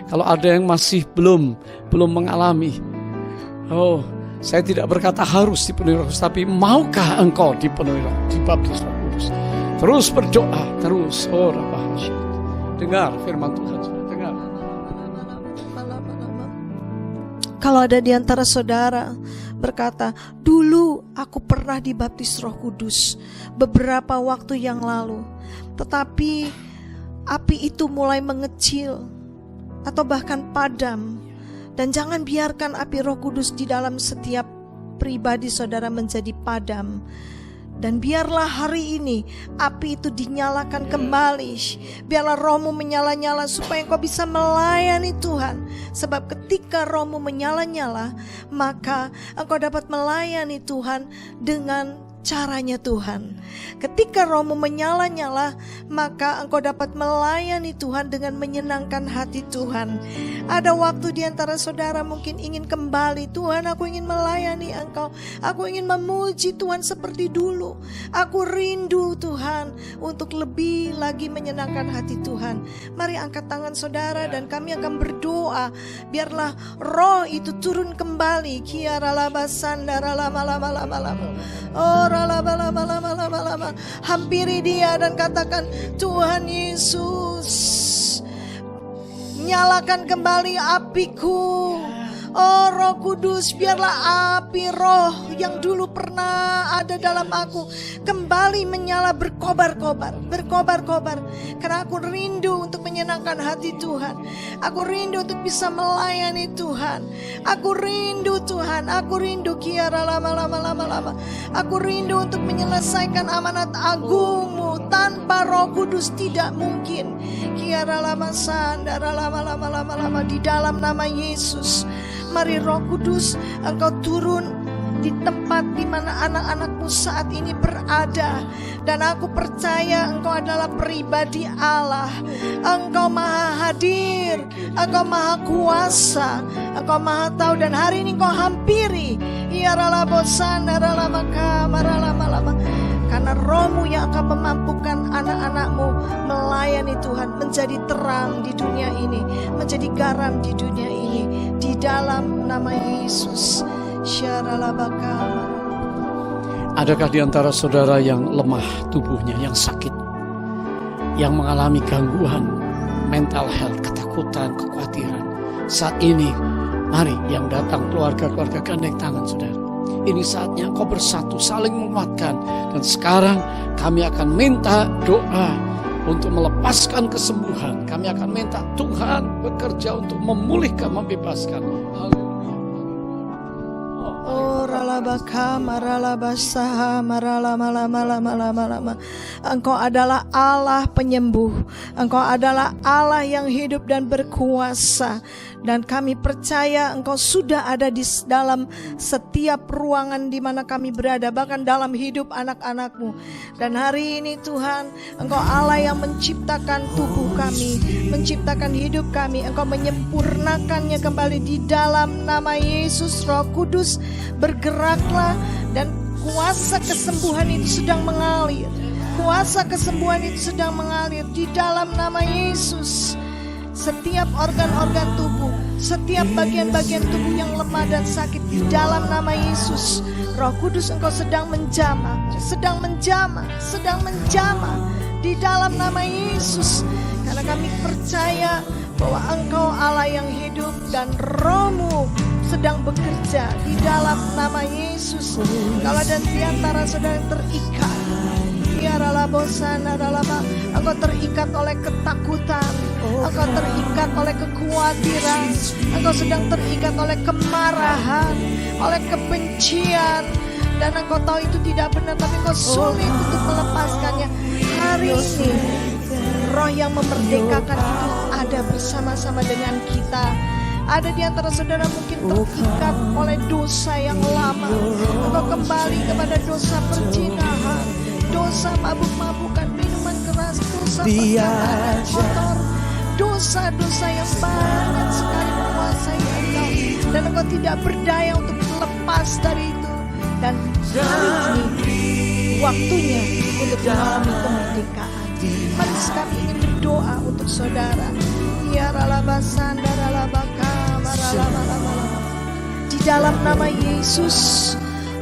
Kalau ada yang masih belum mengalami, saya tidak berkata harus dipenuhi Roh Kudus, tapi maukah engkau dipenuhi dibaptis Roh Kudus? Terus berdoa, terus. Dengar firman Tuhan, dengar. Kalau ada di antara saudara berkata, dulu aku pernah dibaptis Roh Kudus beberapa waktu yang lalu, tetapi api itu mulai mengecil atau bahkan padam. Dan jangan biarkan api Roh Kudus di dalam setiap pribadi saudara menjadi padam. Dan biarlah hari ini api itu dinyalakan kembali. Biarlah rohmu menyala-nyala supaya engkau bisa melayani Tuhan. Sebab ketika rohmu menyala-nyala, maka engkau dapat melayani Tuhan dengan caranya Tuhan. Ketika rohmu menyala-nyala, maka engkau dapat melayani Tuhan dengan menyenangkan hati Tuhan. Ada waktu di antara saudara mungkin ingin kembali, Tuhan aku ingin melayani Engkau, aku ingin memuji Tuhan seperti dulu. Aku rindu Tuhan untuk lebih lagi menyenangkan hati Tuhan. Mari angkat tangan saudara dan kami akan berdoa. Biarlah roh itu turun kembali. Hampiri dia dan katakan, Tuhan Yesus, nyalakan kembali apiku. Oh Roh Kudus, biarlah api roh yang dulu pernah ada dalam aku kembali menyala, berkobar-kobar. Karena aku rindu untuk menyenangkan hati Tuhan. Aku rindu untuk bisa melayani Tuhan. Aku rindu Tuhan, aku rindu lama. Aku rindu untuk menyelesaikan amanat agungmu. Tanpa Roh Kudus tidak mungkin. Lama di dalam nama Yesus. Mari Roh Kudus, Engkau turun di tempat di mana anak-anakmu saat ini berada. Dan aku percaya Engkau adalah pribadi Allah. Engkau maha hadir, Engkau maha kuasa, Engkau maha tahu. Dan hari ini Engkau hampiri karena rohmu yang akan memampukan anak-anakmu melayani Tuhan, menjadi terang di dunia ini, menjadi garam di dunia ini, di dalam nama Yesus. Adakah di antara saudara yang lemah tubuhnya, yang sakit, yang mengalami gangguan mental health, ketakutan, kekhawatiran? Saat ini mari yang datang keluarga-keluarga gandeng tangan saudara. Ini saatnya engkau bersatu, saling menguatkan. Dan sekarang kami akan minta doa untuk melepaskan kesembuhan. Kami akan minta Tuhan bekerja untuk memulihkan, membebaskan. Engkau adalah Allah penyembuh. Engkau adalah Allah yang hidup dan berkuasa. Dan kami percaya Engkau sudah ada di dalam setiap ruangan di mana kami berada, bahkan dalam hidup anak-anak-Mu. Dan hari ini Tuhan, Engkau Allah yang menciptakan tubuh kami, menciptakan hidup kami. Engkau menyempurnakannya kembali di dalam nama Yesus. Roh Kudus, bergeraklah dan kuasa kesembuhan itu sedang mengalir. Kuasa kesembuhan itu sedang mengalir di dalam nama Yesus. Setiap organ-organ tubuh, setiap bagian-bagian tubuh yang lemah dan sakit di dalam nama Yesus. Roh Kudus, Engkau sedang menjamah di dalam nama Yesus. Karena kami percaya bahwa Engkau Allah yang hidup dan Roh-Mu sedang bekerja di dalam nama Yesus. Kalau ada di antara saudara yang terikat, engkau terikat oleh ketakutan, engkau terikat oleh kekhawatiran, engkau sedang terikat oleh kemarahan, oleh kebencian, Dan Engkau tahu itu tidak benar, tapi Engkau sulit untuk melepaskannya. Hari ini Roh yang memerdekakan itu ada bersama-sama dengan kita. Ada di antara saudara mungkin terikat oleh dosa yang lama. Engkau kembali kepada dosa perzinahan, dosa mabuk-mabukan, minuman keras, dosa perkataan kotor, dosa-dosa yang banyak sekali menguasai engkau. Dan engkau tidak berdaya untuk lepas dari itu. Dan hari ini waktunya untuk mengalami kemerdekaan. Mari kami ingin berdoa untuk saudara. Ya ralabasan daralabaka maralabalabala. Di dalam nama Yesus,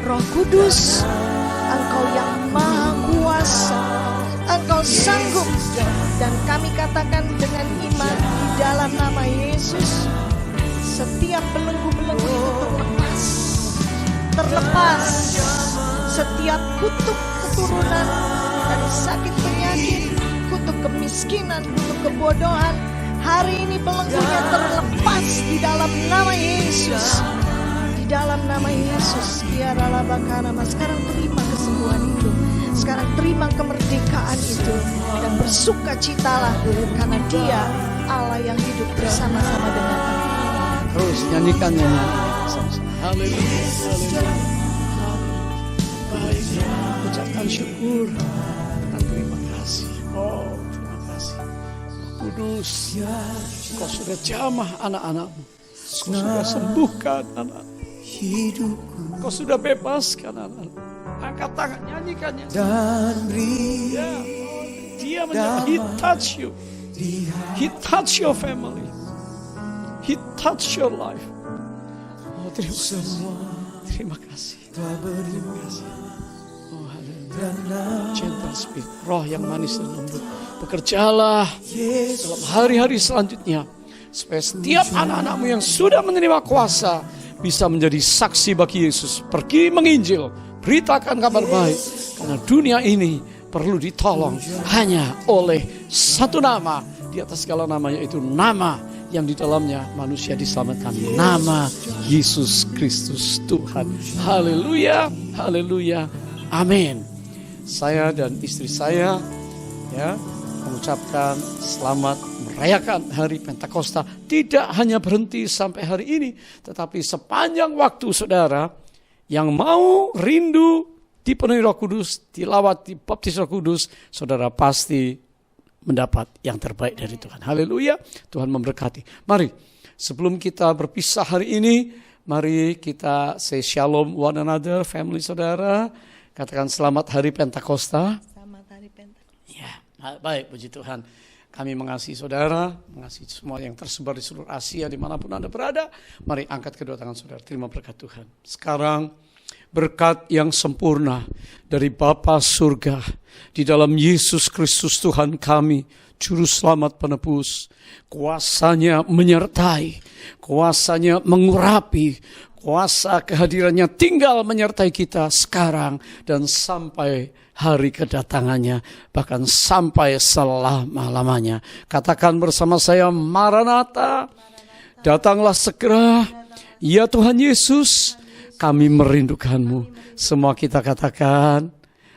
Roh Kudus, Engkau yang Maha Kuasa, Engkau sanggup. Dan kami katakan dengan iman di dalam nama Yesus, setiap belenggu-belenggu itu terlepas. Setiap kutuk keturunan dari sakit penyakit, kutuk kemiskinan, kutuk kebodohan, hari ini belenggunya terlepas di dalam nama Yesus. Di dalam nama Yesus. Sekarang terima kesembuhan itu. Sekarang terima kemerdekaan itu. Dan bersukacitalah karena Dia Allah yang hidup bersama-sama dengan kita. Terus nyanyikan sama-sama. Haleluya. Baik, ucapkan syukur dan terima kasih. Oh, terima kasih. Kudus, Kau sudah jamah anak-anakmu. Kau sudah sembuhkan anak-anak. Kau sudah bebaskan anak-anak. Angkat tangan, nyanyikannya. Dan Dia menyerah. He touch you. He touch your family. He touch your life. Oh, terima kasih. Terima kasih. Terima kasih. Oh, haleluya. Gentle spirit, roh yang manis dan lembut, bekerjalah dalam hari-hari selanjutnya supaya setiap anak-anakmu yang sudah menerima kuasa bisa menjadi saksi bagi Yesus. Pergi menginjil, beritakan kabar baik, karena dunia ini perlu ditolong hanya oleh satu nama di atas segala nama, yaitu nama yang di dalamnya manusia diselamatkan, nama Yesus Kristus Tuhan. Haleluya, haleluya, amin. Saya dan istri saya mengucapkan selamat merayakan hari Pentakosta. Tidak hanya berhenti sampai hari ini, tetapi sepanjang waktu saudara yang mau rindu dipenuhi Roh Kudus, dilawat, dibaptis Roh Kudus, saudara pasti mendapat yang terbaik dari Tuhan. Haleluya, Tuhan memberkati. Mari, sebelum kita berpisah hari ini, mari kita say shalom one another, family saudara. Katakan selamat hari Pentakosta. Selamat hari Pentakosta. Ya, baik, puji Tuhan. Kami mengasihi saudara, mengasihi semua yang tersebar di seluruh Asia, dimanapun Anda berada. Mari angkat kedua tangan saudara, terima berkat Tuhan. Sekarang, berkat yang sempurna dari Bapa surga di dalam Yesus Kristus Tuhan kami, Juru Selamat Penebus. Kuasanya menyertai, kuasanya mengurapi, kuasa kehadirannya tinggal menyertai kita sekarang dan sampai hari kedatangannya, bahkan sampai selama-lamanya. Katakan bersama saya, Maranatha, datanglah segera. Ya Tuhan Yesus, kami merindukanmu. Semua kita katakan,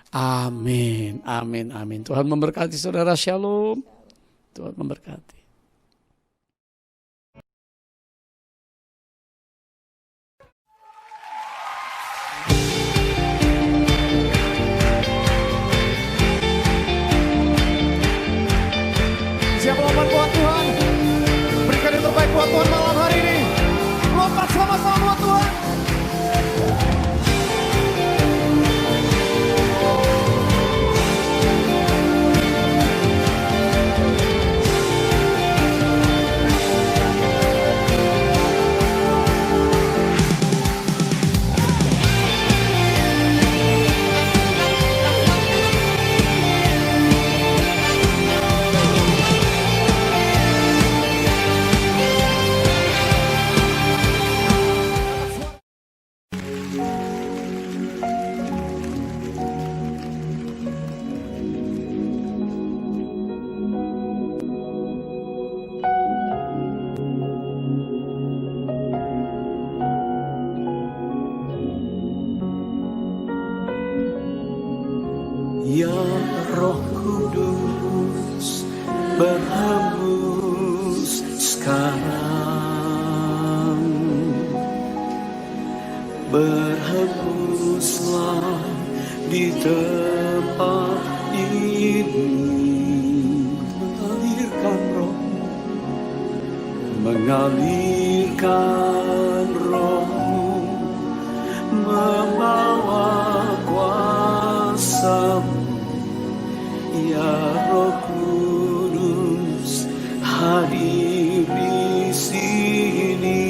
amin, amin, amin. Tuhan memberkati saudara, shalom. Tuhan memberkati. Siap lompat buat Tuhan. Berikan yang terbaik buat Tuhan malam hari ini. Lompat sama-sama buat Tuhan. Ya Roh Kudus berhembus sekarang, berhembuslah di tempat ini, mengalirkan roh-Mu, mengalirkan roh-Mu, membawa kuasa-Mu. Ya Roh Kudus hadir di sini.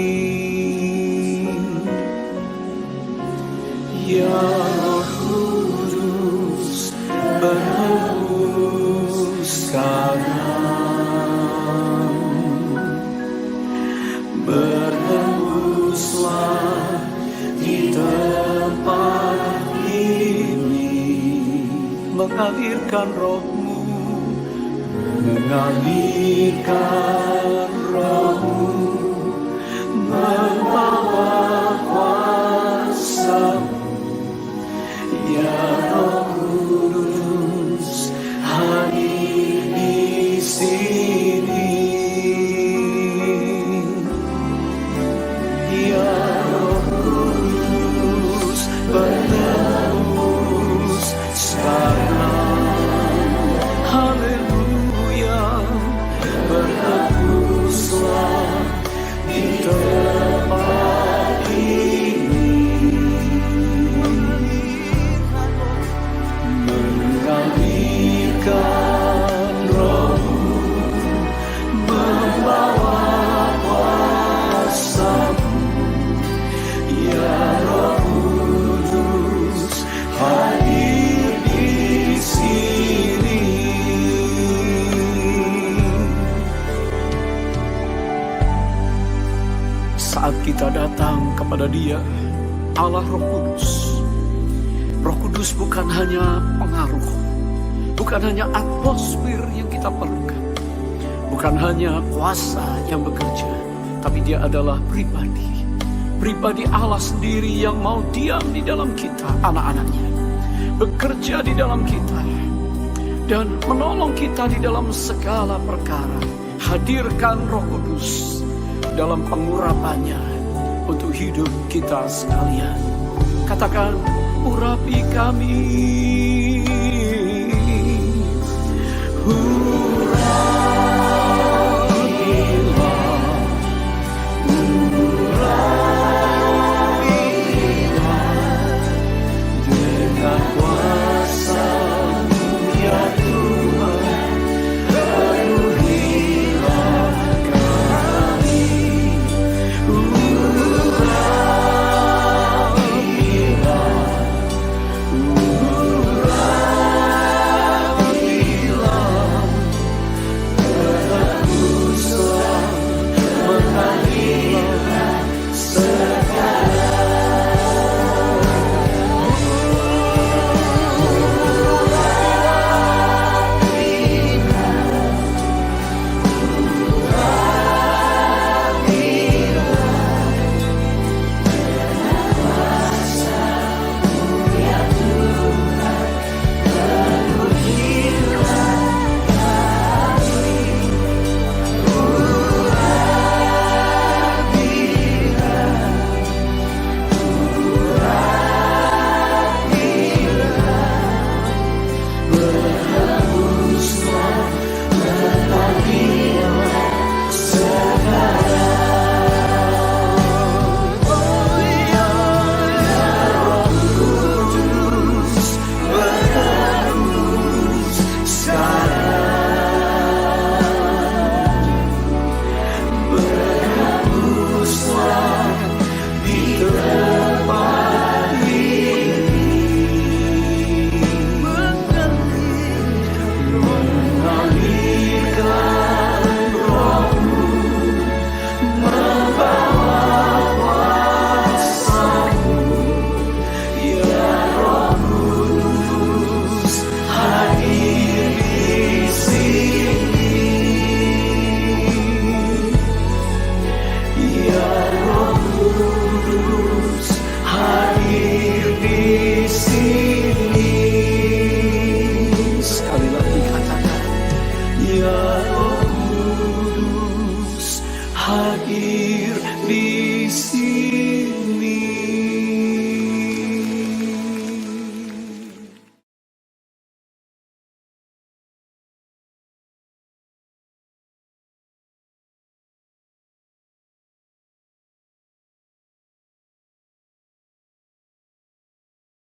Ya Roh Kudus berhembus sekarang, berhembuslah di tempat ini, mengalirkan roh-Mu, mengalirkan roh-Mu, membawa kuasa-Mu. Ya Roh Kudus hadir di sini. Ya Roh Kudus berhembus sekarang. Haleluya, berhembuslah di tempat ini, mengalirkan roh-Mu, membawa kuasa-Mu. Ya Roh Kudus hadir di sini. Saat kita datang kepada Dia, Allah Roh Kudus, Roh Kudus bukan hanya pengaruh, bukan hanya atmosfer yang kita perlukan, bukan hanya kuasa yang bekerja, tapi Dia adalah pribadi, pribadi Allah sendiri yang mau diam di dalam kita, anak-anaknya, bekerja di dalam kita, dan menolong kita di dalam segala perkara. Hadirkan Roh Kudus dalam pengurapannya untuk hidup kita sekalian. Katakan, urapi kami, urapilah, urapilah dengan kuasa-Mu ya Tuhan, penuhilah kami, urapilah, urapilah. hadir di sini.